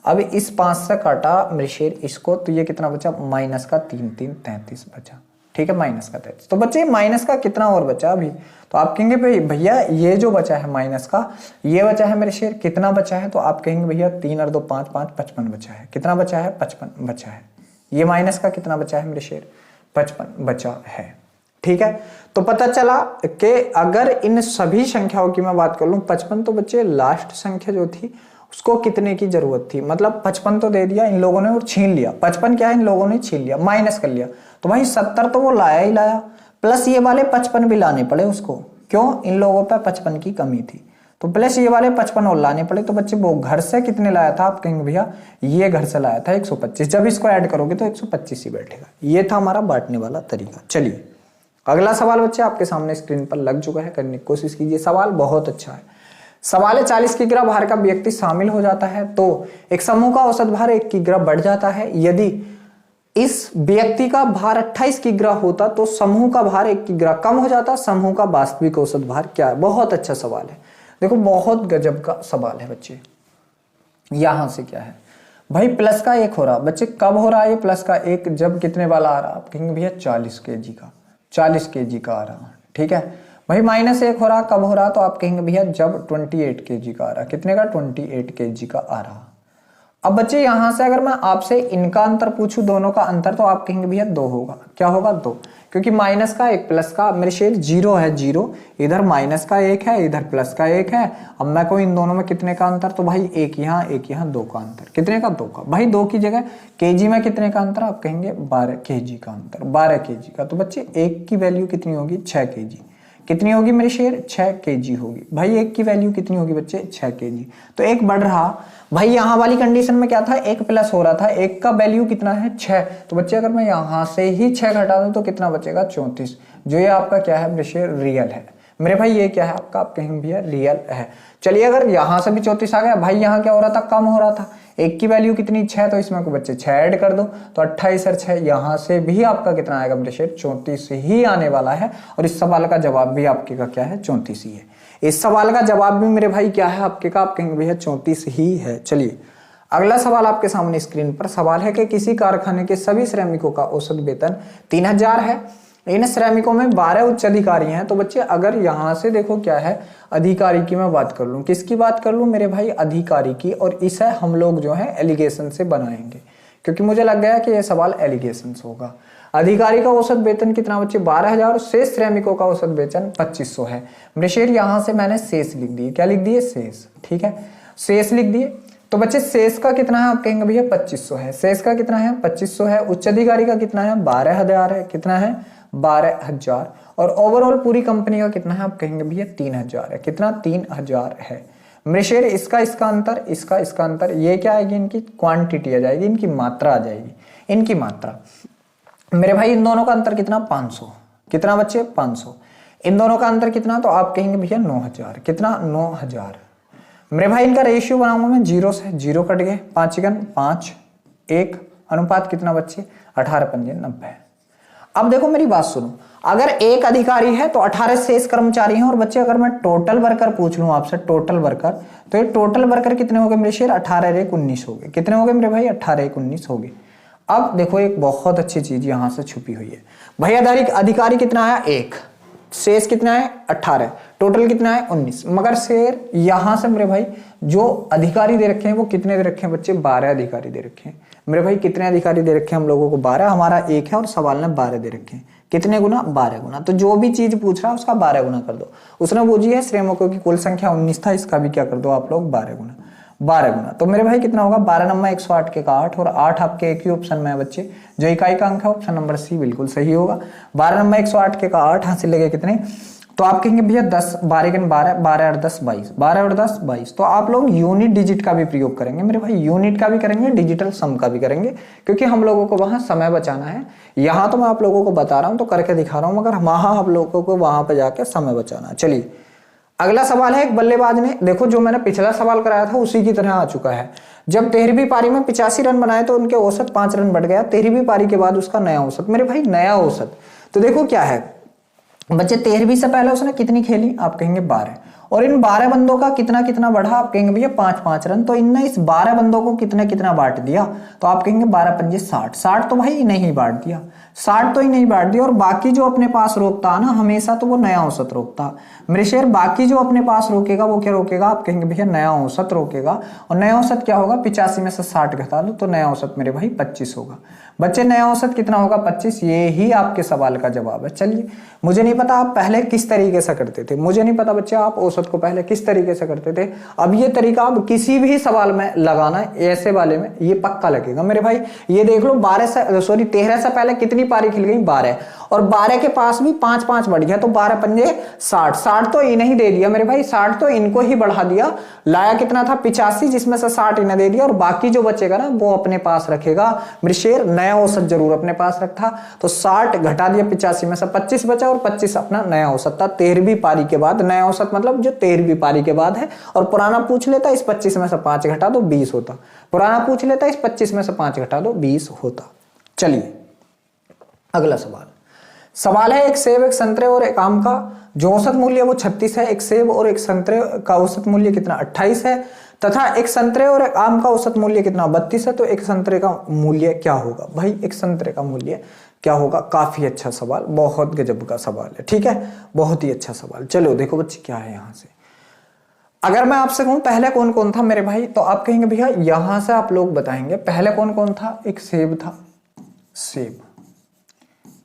अब इस 5 से काटा मेरे शेर इसको, तो ये कितना बचा, माइनस का 3 3 33 बचा। ठीक है, माइनस का 33। तो बच्चे माइनस का कितना और बचा अभी, तो आप कहेंगे भाई भैया ये जो बचा है माइनस का, ये बचा है मेरे शेर, कितना बचा है, तो आप कहेंगे भैया 3 और 2 5 5 55 बचा है। कितना बचा है, 55 बचा है। ये माइनस का कितना बचा है मेरे शेर, 55 बचा है। ठीक है, तो पता चला कि अगर इन सभी संख्याओं की मैं बात कर लूं 55, तो बच्चे लास्ट संख्या जो थी उसको कितने की जरूरत थी, मतलब 55 तो दे दिया इन लोगों ने और छीन लिया। 55 क्या है, इन लोगों ने छीन लिया, माइनस कर लिया। तो भाई 70 तो वो लाया ही लाया, प्लस ये वाले 55 भी लाने पड़े उसको। क्यों, इन लोगों पे 55 की कमी थी, तो प्लस ये वाले 55 और लाने पड़े। तो बच्चे वो घर से कितने लाया था, आप कहेंगे भैया ये घर से लाया था 125। जब इसको ऐड करोगे तो 125 ही बैठेगा। ये था हमारा बांटने वाला तरीका। चलिए अगला सवाल बच्चे आपके सामने स्क्रीन पर लग चुका है, करने की कोशिश कीजिए। सवाल बहुत अच्छा है। सवाल है 40 किग्रा भार का व्यक्ति शामिल हो जाता है तो एक समूह का औसत भार 1 किग्रा बढ़ जाता है। यदि इस व्यक्ति का भार 28 किग्रा होता तो समूह का भार 1 किग्रा कम हो जाता। समूह का वास्तविक औसत भार क्या है। बहुत अच्छा सवाल है, देखो बहुत गजब का सवाल है बच्चे। यहां से क्या है भाई, प्लस का 1 हो रहा बच्चे, कब हो रहा है ये प्लस का 1, जब कितने वाला आ रहा, आप कहेंगे भैया 40 केजी का, 40 केजी का आ रहा। ठीक है भाई, माइनस 1 हो रहा, कब हो रहा, तो आप कहेंगे भैया जब 28 केजी का आ रहा। कितने का, 28 केजी का आ रहा। अब बच्चे यहां से अगर मैं आपसे इनका अंतर पूछूं, दोनों का अंतर, तो आप कहेंगे भैया 2 होगा। क्या होगा, 2, क्योंकि माइनस का 1 प्लस का मेरे शेर 0 है, 0 इधर माइनस का 1 है, इधर प्लस का 1 है। अब मैं कहूं इन दोनों में कितने का अंतर, तो भाई 1 यहाँ 1 यहाँ, 2 का अंतर। कितने का, 2 का। भाई 2 की जगह केजी में कितने का अंतर, आप कहेंगे 12 केजी का अंतर, 12 केजी का। तो बच्चे 1 की वैल्यू कितनी होगी, 6 केजी। कितनी होगी मेरे शेर, 6 केजी होगी। भाई 1 की वैल्यू कितनी होगी बच्चे, 6 केजी। तो 1 बढ़ रहा। भाई यहां वाली कंडीशन में क्या था, 1 प्लस हो रहा था, 1 का वैल्यू कितना है, 6। तो बच्चे अगर मैं यहां से ही 6 घटा दूं तो कितना बचेगा, 34। जो ये आपका क्या है मेरे शेर, रियल है। मेरे भाई ये क्या है आपका, आप कहेंगे भैया रियल है। चलिए अगर यहां से भी 34 आ गया, भाई यहां क्या हो रहा था, कम हो रहा था। 1 की वैल्यू कितनी, 6, तो इसमें को बच्चे 6 ऐड कर दो तो 28 और 6, यहां से भी आपका कितना आएगा मेरे शेर, 34 ही आने वाला है। और इस सवाल का जवाब भी आपके का क्या है, 34 ही है। इस सवाल का जवाब भी मेरे भाई क्या है आपके का, आप कहेंगे भैया 34 ही है। चलिए अगला सवाल आपके सामने स्क्रीन पर। सवाल है कि किसी कारखाने के सभी श्रमिकों का औसत वेतन 3000 है। इन श्रमिकों में 12 उच्च अधिकारी हैं। तो बच्चे अगर यहां से देखो क्या है, अधिकारी की मैं बात कर लूं, किसकी बात कर लूं मेरे भाई, अधिकारी की। और इसे हम लोग जो है एलिगेशन से बनाएंगे, क्योंकि मुझे लग गया कि यह सवाल एलिगेशन से होगा। अधिकारी का औसत वेतन कितना बच्चे, 12,000। शेष श्रमिकों का औसत वेतन 2500 है। मेरे शेर यहां से मैंने शेष लिख दिए, क्या लिख दिए, शेष। ठीक है, शेष लिख दिए। तो बच्चे शेष का कितना है, आप कहेंगे भैया 2500 है। शेष का कितना है, 2500 है। उच्च अधिकारी का कितना है, 12,000 है। कितना है, 12,000। और ओवरऑल पूरी कंपनी का कितना है, आप कहेंगे भैया 3,000 है। कितना, 3,000 है। मेरे शेर इसका इसका अंतर, इसका इसका अंतर, ये क्या आएगी, इनकी क्वांटिटी आ जाएगी, इनकी मात्रा आ जाएगी, इनकी मात्रा। मेरे भाई इन दोनों का अंतर कितना, 500, कितना बच्चे 500। इन दोनों का अंतर कितना, तो आप कहेंगे भैया 9000, कितना 9000। मेरे भाई इनका रेशियो बनाऊंगा मैं 0 से, 0 कट गए, 5 × 5 1, अनुपात कितना बच्चे 18 × 5 = 90। अब देखो मेरी बात सुनो, अगर एक अधिकारी है तो 18 शेष कर्मचारी हैं। और बच्चे अगर मैं टोटल वर्कर पूछ लूं आपसे, टोटल वर्कर, तो ये टोटल वर्कर कितने हो गए मेरे शेर, 18 × 1 = 19 हो गए। कितने हो गए मेरे भाई, 18 × 1 = 19 हो गए। अब देखो एक बहुत अच्छी चीज यहां से छुपी हुई है। भैया अधिकारी कितना आया, 1, शेष कितना है 18, टोटल कितना है 19। मगर शेर यहां से मेरे भाई जो अधिकारी दे रखे हैं वो कितने दे रखे हैं बच्चे, 12 अधिकारी दे रखे हैं। मेरे भाई कितने अधिकारी दे रखे हैं हम लोगों को, 12, हमारा 1 है और सवाल ने 12 दे रखे हैं। कितने गुना, 12 गुना। तो जो भी चीज पूछ रहा है उसका 12 गुना कर दो। उसने पूछी है श्रमिकों की कुल संख्या 19 था, इसका भी क्या कर दो आप लोग, 12 गुना, 12 गुना। तो मेरे भाई कितना होगा, 12 × 108 के का 8, और 8 आपके एक ही ऑप्शन में है बच्चे, जो इकाई का अंक है ऑप्शन नंबर सी बिल्कुल सही होगा। 12 × 108 के का 8 हासिल लगे कितने, तो आप कहेंगे भैया 10, 12 × 12, 12 और 10 22, 12 और 10 22। तो आप लोग यूनिट डिजिट का भी प्रयोग करेंगे मेरे भाई, यूनिट का भी करेंगे, डिजिटल सम का भी करेंगे, क्योंकि हम लोगों को वहां समय बचाना है। यहाँ तो मैं आप लोगों को बता रहा हूँ तो करके दिखा रहा हूँ, मगर वहां आप लोगों को वहां पे जाके समय बचाना है। चलिए अगला सवाल है, एक बल्लेबाज ने, देखो जो मैंने पिछला सवाल कराया था उसी की तरह आ चुका है। जब 13वीं पारी में 85 रन बनाए तो उनके औसत 5 रन बढ़ गया। 13वीं पारी के बाद उसका नया औसत, मेरे भाई नया औसत, तो देखो क्या है बच्चे, 13वीं से पहले उसने कितनी खेली, आप कहेंगे 12, और इन 12 बंदों का कितना कितना बढ़ा, आप कहेंगे भैया 5-5 रन। तो इनने इस 12 बंदों को कितना कितना बांट दिया, तो आप कहेंगे 12 × 5 = 60। 60 तो भाई नहीं बांट दिया, 60 तो ही नहीं बांट दिया। और बाकी जो अपने पास रोकता है ना हमेशा, तो वो नया औसत रोकता। मेरे शेर बाकी जो अपने पास रोकेगा वो क्या रोकेगा, आप कहेंगे भैया नया औसत रोकेगा। और नया औसत क्या होगा, 85 में से 60 घटा लो तो नया औसत मेरे भाई 25 होगा। बच्चे नया औसत कितना होगा, 25। ये ही आपके सवाल का जवाब है। चलिए मुझे नहीं पता आप पहले किस तरीके से करते थे, मुझे नहीं पता बच्चे आप औसत को पहले किस तरीके से करते थे। अब ये तरीका अब किसी भी सवाल में लगाना, ऐसे वाले में ये पक्का लगेगा मेरे भाई। ये देख लो 13 से पहले कितनी पारी खिल गई, 12, और 12 के पास भी 5-5 बढ़ गया, तो 12 × 5 = 60। 60 तो इन्हें ही दे दिया मेरे भाई, 60 तो इनको ही बढ़ा दिया। लाया कितना था 85, जिसमें से 60 इन्हें दे दिया, और बाकी जो बचेगा ना वो अपने पास रखेगा। मेरे शेर नया औसत जरूर अपने पास रखता, तो 60 घटा दिया 85 में से 25 बचा, और 25 अपना नया औसत था 13वीं पारी के बाद। नया औसत मतलब जो 13वीं पारी के बाद है। और पुराना पूछ लेता, इस 25 में से 5 घटा दो 20 होता। पुराना पूछ लेता, इस 25 में से 5 घटा दो 20 होता। चलिए अगला सवाल है, एक सेब, एक संतरे और एक आम का जो औसत मूल्य वो 36 है। एक सेब और एक संतरे का औसत मूल्य कितना 28 है, तथा एक संतरे और एक आम का औसत मूल्य कितना 32 है। तो एक संतरे का मूल्य क्या होगा भाई, एक संतरे का मूल्य क्या होगा। काफी अच्छा सवाल, बहुत गजब का सवाल है, ठीक है, बहुत ही अच्छा सवाल। चलो देखो बच्चे क्या है यहां से, अगर मैं आपसे कहूं पहले कौन कौन था मेरे भाई, तो आप कहेंगे भैया यहां से आप लोग बताएंगे पहले कौन कौन था। एक सेब था,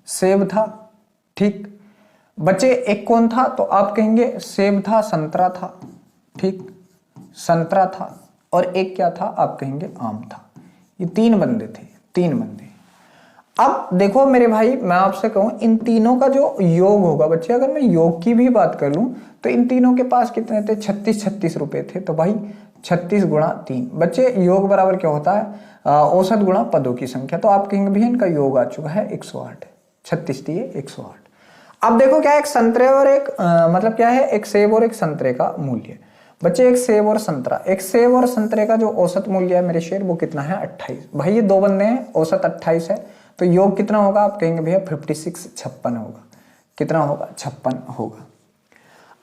सेब था, ठीक बच्चे। एक कौन था, तो आप कहेंगे सेब था, संतरा था, ठीक, संतरा था। और एक क्या था, आप कहेंगे आम था। ये 3 बंदे थे, 3 बंदे। अब देखो मेरे भाई मैं आपसे कहूं इन तीनों का जो योग होगा बच्चे, अगर मैं योग की भी बात कर लूं तो इन तीनों के पास कितने थे, 36 रुपए थे। तो भाई 36 × 3 बच्चे, योग बराबर क्या होता है, औसत गुणा पदों की संख्या। तो आप कहेंगे भैया इनका योग आ चुका है 108, 36 दिए 108। अब देखो क्या है, एक संतरे और एक मतलब क्या है, एक सेब और एक संतरे का मूल्य। बच्चे एक सेब और संतरा, एक सेब और संतरे का जो औसत मूल्य है मेरे शेर वो कितना है 28। भाई ये 2 बंदे हैं, औसत 28 है, तो योग कितना होगा, आप कहेंगे भैया 56 56 होगा। कितना होगा, 56 होगा।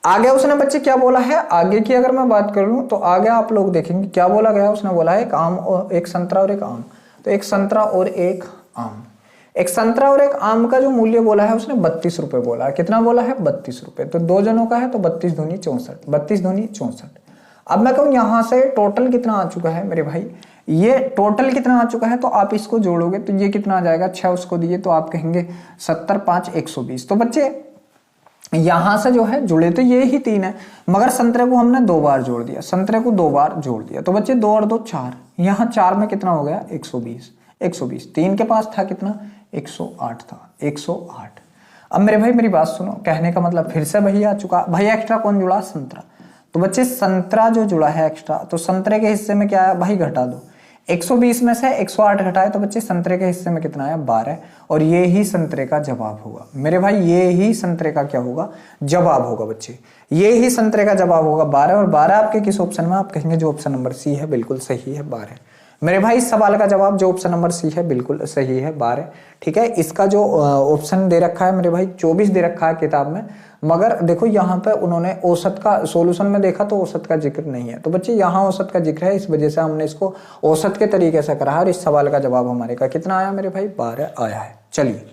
आगे उसने बच्चे क्या बोला है, आगे की अगर मैं बात कर लूं तो आगे आप लोग देखेंगे क्या बोला गया। उसने बोला है एक आम और एक संतरा और एक आम। तो एक संतरा और एक आम, एक संतरा और एक आम का जो मूल्य बोला है उसने 32 रुपए बोला है। कितना बोला है, 32 रुपए। तो 2 जनों का है तो 32 दूनी 64, 32 दूनी 64। अब मैं कहूं यहां से टोटल कितना आ चुका है मेरे भाई, ये टोटल कितना आ चुका है, तो आप इसको जोड़ोगे तो ये कितना आ जाएगा, 6 उसको दिए तो आप कहेंगे 70 5 120। तो बच्चे यहां से जो है जुड़े तो ये ही 3 है, मगर संतरे को हमने 2 बार जोड़ दिया, संतरे को 2 बार जोड़ दिया। तो बच्चे 2 और 2 4, यहाँ 4 में कितना हो गया 120, 120। 3 के पास था कितना 108 था, 108। अब मेरे भाई मेरी बात सुनो, कहने का मतलब फिर से वही आ चुका। भाई एक्स्ट्रा कौन जुड़ा, संतरा। तो बच्चे संतरा जो जुड़ा है एक्स्ट्रा, तो संतरे के हिस्से में क्या आया भाई, घटा दो। 120 में से 108 घटाए तो बच्चे संतरे के हिस्से में कितना आया, 12। और ये ही संतरे का जवाब होगा मेरे भाई, ये ही संतरे का क्या होगा, जवाब होगा बच्चे, ये ही संतरे का जवाब होगा 12। और 12 आपके किस ऑप्शन में, आप कहेंगे जो ऑप्शन नंबर सी है बिल्कुल सही है, 12। मेरे भाई इस सवाल का जवाब जो ऑप्शन नंबर सी है बिल्कुल सही है, 12। ठीक है, इसका जो ऑप्शन दे रखा है मेरे भाई 24 दे रखा है किताब में, मगर देखो यहाँ पे उन्होंने औसत का सॉल्यूशन में देखा तो औसत का जिक्र नहीं है। तो बच्चे यहाँ औसत का जिक्र है, इस वजह से हमने इसको औसत के तरीके से करा है। और इस सवाल का जवाब हमारे का कितना आया मेरे भाई, 12 आया है। चलिए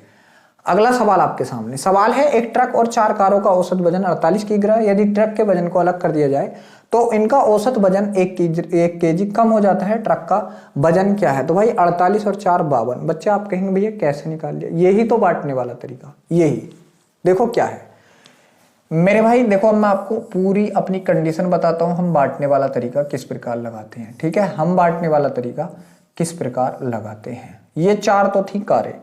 अगला सवाल आपके सामने। सवाल है, एक ट्रक और 4 कारों का औसत वजन 48 किग्रा। यदि ट्रक के वजन को अलग कर दिया जाए तो इनका औसत वजन 1 केजी कम हो जाता है, ट्रक का वजन क्या है। तो भाई 48 और 4 52। बच्चे आप कहेंगे भैया कैसे निकाल लिया, यही तो बांटने वाला तरीका, यही देखो क्या है मेरे भाई। देखो मैं आपको पूरी अपनी कंडीशन बताता हूं, हम बांटने वाला तरीका किस प्रकार लगाते हैं। ठीक है, हम बांटने वाला तरीका किस प्रकार लगाते हैं। ये 4 तो थी कारें,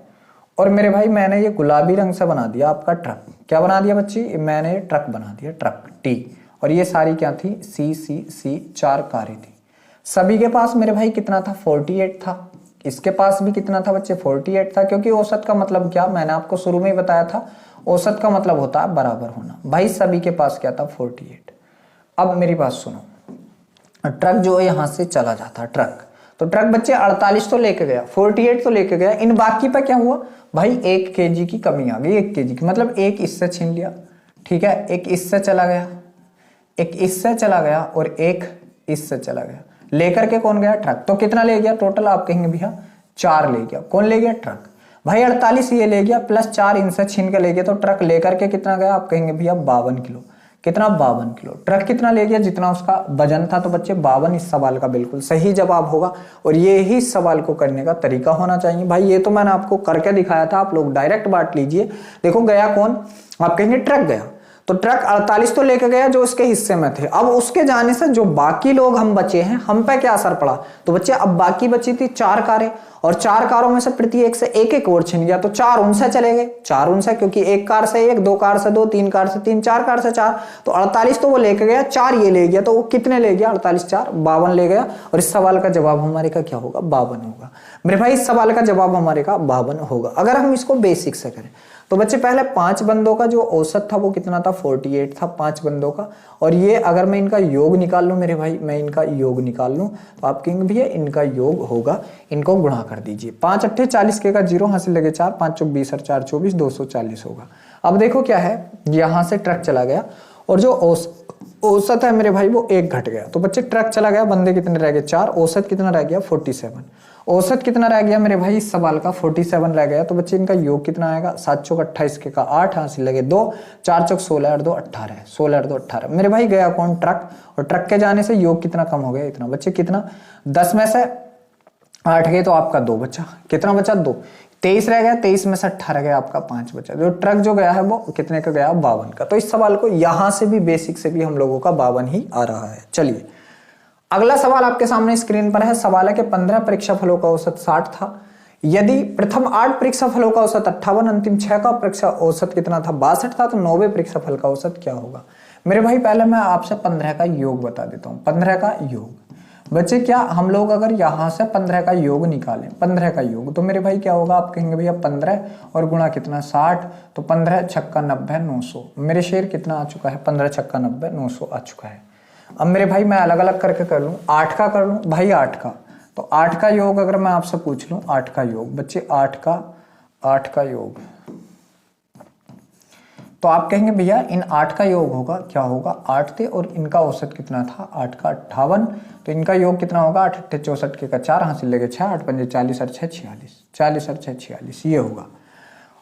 और मेरे भाई मैंने ये गुलाबी रंग से बना दिया आपका ट्रक। क्या बना दिया बच्ची, मैंने ट्रक बना दिया, ट्रक टी। और ये सारी क्या थी, सी 4 कारें थी। सभी के पास मेरे भाई कितना था, 48 था। इसके पास भी कितना था बच्चे, 48 था। क्योंकि औसत का मतलब क्या, मैंने आपको शुरू में ही बताया था, औसत का मतलब होता है बराबर होना। भाई सभी के पास क्या था, 48। अब मेरी बात सुनो, ट्रक जो है यहां से चला जाता ट्रक, तो ट्रक बच्चे 48 तो लेके गया, 48 तो लेके गया। इन बाकी पर क्या हुआ भाई, 1 केजी की कमी आ गई, 1 केजी की, मतलब एक इससे छीन लिया। ठीक है, एक इससे चला गया, एक इससे चला गया, और एक इससे चला गया। लेकर के कौन गया, ट्रक। तो कितना ले गया टोटल, आप कहेंगे भैया 4 ले गया। कौन ले गया, ट्रक। भाई 48 ये ले गया, प्लस 4 इनसे छीन के ले गया, तो ट्रक लेकर के कितना गया, आप कहेंगे भैया 52 किलो। कितना, 52 किलो। ट्रक कितना ले गया, जितना उसका वजन था। तो बच्चे 52 इस सवाल का बिल्कुल सही जवाब होगा। और ये ही सवाल को करने का तरीका होना चाहिए। भाई ये तो मैंने आपको करके दिखाया था, आप लोग डायरेक्ट बांट लीजिए। देखो गया कौन, आप कहेंगे ट्रक गया, तो ट्रक 48 तो लेके गया जो उसके हिस्से में थे। अब उसके जाने से जो बाकी लोग हम बचे हैं, हम पे क्या असर पड़ा। तो बच्चे अब बाकी बची थी 4 कारें, और 4 कारों में से प्रत्येक से एक और छिन गया, तो 4 उनसे चले गए, 4 उनसे, क्योंकि 1 कार से 1, 2 कार से 2, 3 कार से 3, 4 कार से 4। तो 48 तो वो लेके गया, 4 ये ले गया, तो वो कितने ले गया, 48 4 52 ले गया। और इस सवाल का जवाब हमारे का क्या होगा, 52 होगा। मेरे भाई इस सवाल का जवाब हमारे का 52 होगा। अगर हम इसको बेसिक से करें तो बच्चे पहले 5 बंदों का जो औसत था वो कितना था, 48 था 5 बंदों का। और ये अगर मैं इनका योग निकाल लूं मेरे भाई, मैं इनका योग निकाल लूं, तो आप कहेंगे भैया इनका योग होगा, इनको गुणा कर दीजिए। 5 अट्ठे 40 के का 0 हासिल लगे 4, 5 चौक 20 और 4 24, 240 होगा। अब देखो क्या है, यहां से ट्रक चला गया, और जो औसत है मेरे भाई वो 1 घट गया। तो बच्चे ट्रक चला गया, बंदे कितने रह गए 4, औसत कितना रह गया 47। औसत कितना रह गया मेरे भाई, इस सवाल का 47 रह गया। तो बच्चे इनका योग कितना आएगा, 7 चौक 28 के का 8 हासिल लगे 2, 4 चौक 16 और 2 18, 16 और 2 18। मेरे भाई गया कौन, ट्रक। और ट्रक के जाने से योग कितना कम हो गया, इतना। बच्चे कितना, 10 में से 8 गए तो आपका 2 बचा, कितना बचा 2, 23 रह गया, 23 में से 18 गया, आपका 5 बचा। जो ट्रक जो गया है वो कितने का गया, 52 का। तो इस सवाल को यहां से भी बेसिक से भी हम लोगों का 52 ही आ रहा है। चलिए अगला सवाल आपके सामने स्क्रीन पर है। सवाल है कि 15 परीक्षा फलों का औसत 60 था। यदि प्रथम 8 परीक्षा फलों का औसत 58, अंतिम 6 का परीक्षा औसत कितना था, 62 था, तो 9वें परीक्षा फल का औसत क्या होगा। मेरे भाई पहले मैं आपसे 15 का योग बता देता हूं। 15 का योग बच्चे, क्या हम लोग अगर यहां से 15 का योग निकालें, 15 का योग, तो मेरे भाई क्या होगा, आप कहेंगे भैया 15 और गुणा कितना 60, तो 15 छक्का 90 900। मेरे शेर कितना आ चुका है, 15 छक्का 90 900 आ चुका है। अब मेरे भाई मैं अलग अलग करके कर लूं, 8 का कर लूं भाई, 8 का, तो 8 का योग अगर मैं आपसे पूछ लूं, 8 का योग बच्चे, 8 का योग, तो आप कहेंगे भैया इन 8 का योग होगा, क्या होगा, 8 थे और इनका औसत कितना था 8 का 58, तो इनका योग कितना होगा, 8 अट्ठे 64 के का 4 हासिल लगे 6, 8 पंजे 40 और 6 46, 40 और 6 46, ये होगा।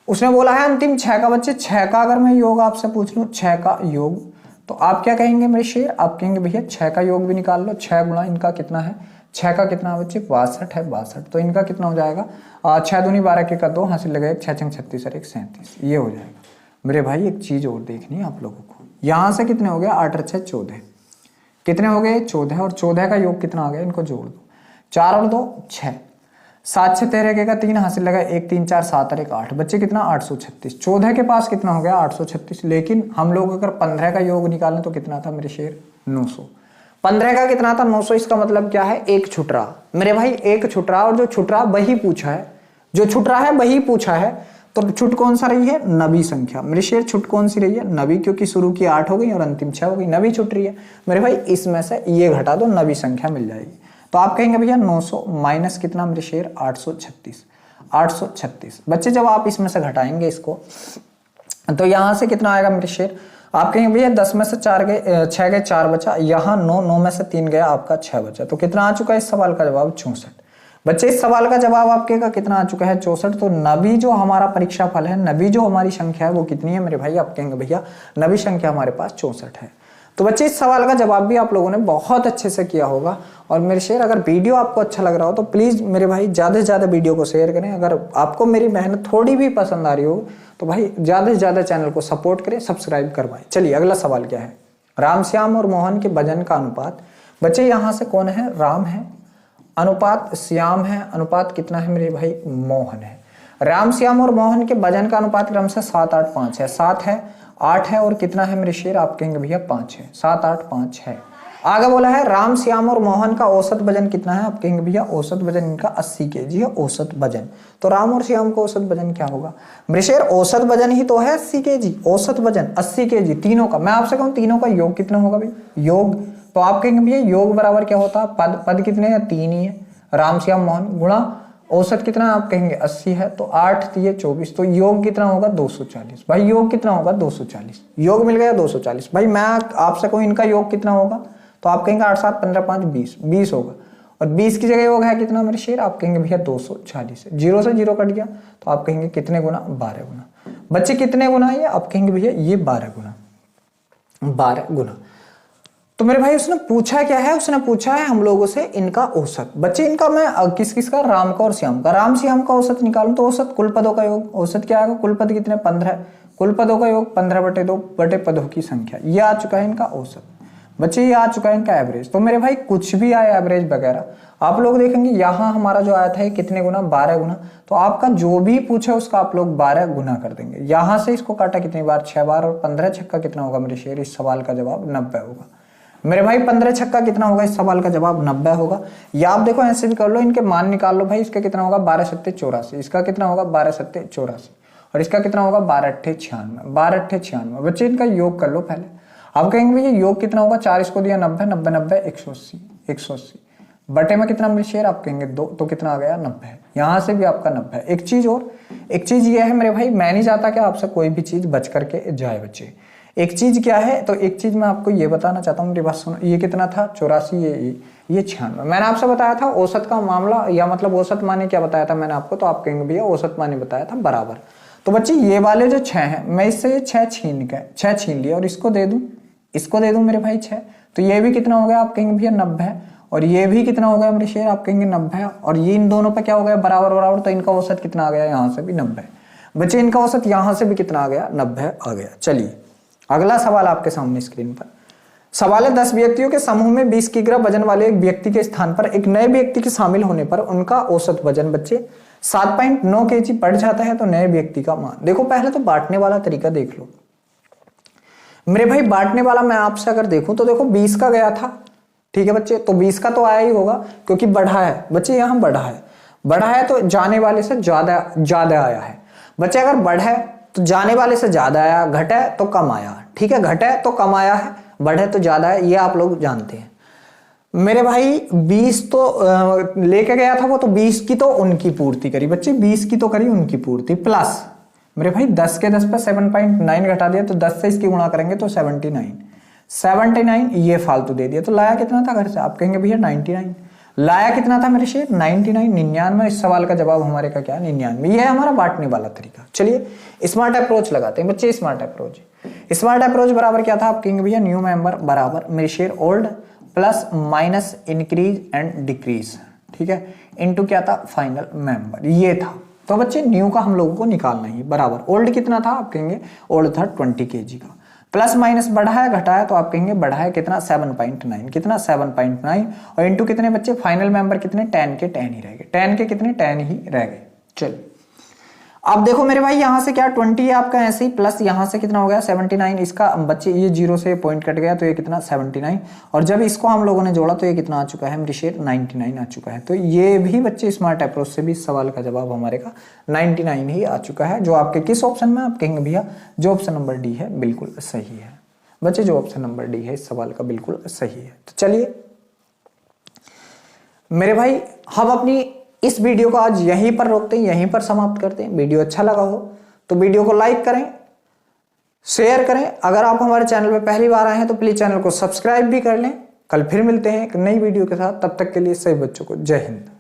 उसने बोला है अंतिम 6 का। बच्चे 6 का अगर मैं योग आपसे पूछ लूं, 6 का योग, तो आप क्या कहेंगे मेरे शेर, आप कहेंगे भैया 6 का योग भी निकाल लो। 6 गुणा इनका कितना है, 6 का कितना बच्चे 62 है, 62, तो इनका कितना हो जाएगा, 6 दूनी 12 के का 2 हासिल लगे 6 छंग 36 और 1 37, ये हो जाएगा। मेरे भाई एक चीज और देखनी है आप लोगों को, यहां से कितने हो गए, 8 और 6 14, कितने हो गए 14, और 14 का योग कितना आ गया, इनको जोड़ दो, 4 और 2 6, 7 6 13 का 3 हासिल लगा 1 3 4 7 और 1 8, बच्चे कितना 836। 14 के पास कितना हो गया 836, लेकिन हम लोग अगर 15 का योग निकालें तो कितना था मेरे शेर, 900। 15 का कितना था 900, इसका मतलब क्या है एक छुट रहा मेरे भाई, एक छुट रहा, और जो छुट रहा वही पूछा है, जो छुट रहा है वही पूछा है। तो छुट कौन सा रही है, नवी संख्या मेरे शेर, छुट कौन सी रही है, नवी, क्योंकि शुरू की 8 हो गई और अंतिम 6 हो गई, नवी छुट रही है मेरे भाई। इसमें से ये घटा दो, नवी संख्या मिल जाएगी। तो आप कहेंगे भैया 900 माइनस कितना मेरे शेर 836, 836 बच्चे जब आप इसमें से घटाएंगे इसको तो यहां से कितना आएगा मेरे शेर, आप कहेंगे भैया 10 में से 4 गए, 6 गए 4 बचा, यहाँ 9, 9 में से 3 गया आपका 6 बचा। तो कितना आ चुका है इस सवाल का जवाब 64। बच्चे इस सवाल का जवाब आपके का कितना आ चुका है 64। तो नवी जो हमारा परीक्षा फल है, नवी जो हमारी संख्या है वो कितनी है मेरे भाई, आप कहेंगे भैया नवी संख्या हमारे पास 64 है। तो बच्चे इस सवाल का जवाब भी आप लोगों ने बहुत अच्छे से किया होगा। और मेरे शेर अगर वीडियो आपको अच्छा लग रहा हो तो प्लीज मेरे भाई ज्यादा से ज्यादा वीडियो को शेयर करें। अगर आपको मेरी मेहनत थोड़ी भी पसंद आ रही हो तो भाई ज्यादा से ज्यादा चैनल को सपोर्ट करें, सब्सक्राइब करवाएं। चलिए अगला सवाल क्या है, राम श्याम और मोहन के वजन का अनुपात। बच्चे यहाँ से कौन है, राम है, अनुपात श्याम है, अनुपात कितना है मेरे भाई, मोहन है। राम श्याम और मोहन के वजन का अनुपात क्रम से 7, 8, 5 है, 7 है, 8 है और कितना है मेरे शेर, आप कहेंगे भैया 5 है, 7, 8, 5 है। आगे बोला है राम श्याम और मोहन का औसत वजन कितना है, आप कहेंगे भैया औसत वजन इनका 80 kg है, औसत वजन। तो राम और श्याम का औसत वजन क्या होगा मेरे शेर, औसत वजन ही तो है 80 kg, औसत वजन 80 kg तीनों का। मैं आपसे कहूं तीनों का योग कितना होगा भाई, योग, तो आप कहेंगे भैया योग बराबर क्या होता है, पद, पद कितने हैं 3 ही है, राम श्याम मोहन गुणा औसत कितना है, आप कहेंगे 80 है, तो 8 3 24, तो योग कितना होगा 240। भाई योग कितना होगा 240, योग मिल गया 240। भाई मैं आपसे कहूं इनका योग कितना होगा, तो आप कहेंगे 8 7 15 5 20, 20 होगा, और 20 की जगह योग है कितना मेरे शेर, आप कहेंगे भैया 240 है, 0 से 0 कट गया, तो आप कहेंगे कितने गुना, 12 गुना। बच्चे कितने गुना है, आप कहेंगे भैया ये 12 गुना, 12 गुना। तो मेरे भाई उसने पूछा क्या है, उसने पूछा है हम लोगों से इनका औसत। बच्चे इनका मैं किस किस का, राम का और श्याम का, राम श्याम का औसत निकालूं तो औसत कुल पदों का योग, औसत क्या आएगा, कुल पद कितने 15, कुल पदों का योग 15/2 बटे पदों की संख्या, ये आ चुका है इनका औसत। बच्चे ये आ चुका है इनका एवरेज। तो मेरे भाई कुछ भी आए एवरेज वगैरह आप लोग देखेंगे, यहाँ हमारा जो आया था कितने गुना, 12 गुना। तो आपका जो भी पूछे उसका आप लोग 12 गुना कर देंगे। यहाँ से इसको काटा कितनी बार, 6 बार, और 15 छक्का कितना होगा मेरे शेर, इस सवाल का जवाब 90 होगा मेरे भाई। 15 छक्का कितना होगा, इस सवाल का जवाब 90 होगा। या आप देखो ऐसे भी कर लो, इनके मान निकाल लो भाई, इसका कितना होगा 12 7 84, इसका कितना होगा 12 7 84, और इसका कितना होगा 12 8 96, 12 8 96। बच्चे इनका योग कर लो पहले। आप कहेंगे भैया योग कितना होगा, 4 इसको दिया 90, 90 90 180, 180 बटे में कितना मेरे शेर, आप कहेंगे 2, तो कितना आ गया 90। यहाँ से भी आपका 90। एक चीज और, एक चीज ये है मेरे भाई, मैं नहीं चाहता कि आपसे कोई भी चीज बच करके जाए बच्चे। एक चीज क्या है, तो एक चीज मैं आपको ये बताना चाहता हूँ, मेरी बात सुनो। ये कितना था 84, ये 96। मैंने आपसे बताया था औसत का मामला, या मतलब औसत माने क्या बताया था मैंने आपको, तो आप कहेंगे भैया औसत माने बताया था बराबर। तो बच्चे ये वाले जो 6 हैं, मैं इससे 6 छीन लिया और इसको दे दूं, इसको दे दूं मेरे भाई 6, तो ये भी कितना हो गया, आप कहेंगे भैया 90 है, और ये भी कितना हो गया मेरे शेर, आप कहेंगे 90 है, और ये इन दोनों पे क्या हो गया बराबर बराबर, तो इनका औसत कितना आ गया, यहाँ से भी 90। बच्चे इनका औसत यहाँ से भी कितना आ गया, 90 आ गया। चलिए अगला सवाल आपके सामने स्क्रीन पर। सवाल है 10 व्यक्तियों के समूह में 20 किग्रा वजन वाले एक व्यक्ति के स्थान पर एक नए व्यक्ति के शामिल होने पर उनका औसत वजन बच्चे 7.9 kg बढ़ जाता है, तो नए व्यक्ति का मान। देखो पहले तो बांटने वाला तरीका देख लो मेरे भाई। बांटने वाला मैं आपसे अगर देखूं तो देखो 20 का गया था, ठीक है बच्चे, तो 20 का तो आया ही होगा क्योंकि बढ़ा है बच्चे, यहाँ बढ़ा है तो जाने वाले से ज्यादा आया है बच्चे। अगर बढ़े तो जाने वाले से ज्यादा आया, घटे तो कम आया, ठीक है, घटे तो कम आया है, बढ़े तो ज्यादा है, ये आप लोग जानते हैं मेरे भाई। 20 तो लेके गया था वो, तो 20 की तो उनकी पूर्ति करी बच्चे, 20 की तो करी उनकी पूर्ति, प्लस मेरे भाई 10 के 10 पे 7.9 घटा दिया, तो 10 से इसकी गुणा करेंगे तो 79 ये फालतू दे दिया। तो लाया कितना था घर से, आप कहेंगे भैया 99। लाया कितना था मेरे शेर 99, 99। इस सवाल का जवाब हमारे का क्या, 99। ये है हमारा बांटने वाला तरीका। चलिए स्मार्ट अप्रोच लगाते हैं बच्चे। स्मार्ट अप्रोच बराबर क्या था, आप कहेंगे भैया न्यू मेंबर बराबर मेरे शेर old plus minus increase and decrease, ठीक है, इनटू क्या था फाइनल मेंबर, ये था। तो बच्चे न्यू का हम लोगों को निकालना ही बराबर। ओल्ड कितना था, आप कहेंगे ओल्ड था 20 kg का, प्लस माइनस बढ़ाया घटाया, तो आप कहेंगे बढ़ाया कितना 7.9, कितना 7.9, और इंटू कितने बच्चे फाइनल मेंबर कितने 10 के 10 ही रह गए, 10 के कितने 10 ही रह गए। चलिए अब देखो मेरे भाई यहाँ से क्या 20 है आपका ऐसे ही, प्लस यहाँ से कितना हो गया 79, इसका बच्चे ये 0 से पॉइंट कट गया तो ये कितना 79, और जब इसको हम लोगों ने जोड़ा तो ये कितना आ चुका है मेरी शेर 99 आ चुका है। तो ये भी बच्चे स्मार्ट अप्रोच से भी इस सवाल का जवाब हमारे का 99 ही आ चुका है। जो आपके किस ऑप्शन में आप कहेंगे भैया जो ऑप्शन नंबर डी है बिल्कुल सही है बच्चे, जो ऑप्शन नंबर डी है इस सवाल का बिल्कुल सही है। तो चलिए मेरे भाई हम अपनी इस वीडियो को आज यहीं पर रोकते हैं, यहीं पर समाप्त करते हैं। वीडियो अच्छा लगा हो तो वीडियो को लाइक करें, शेयर करें। अगर आप हमारे चैनल पर पहली बार आए हैं तो प्लीज चैनल को सब्सक्राइब भी कर लें। कल फिर मिलते हैं एक नई वीडियो के साथ, तब तक के लिए सभी बच्चों को जय हिंद।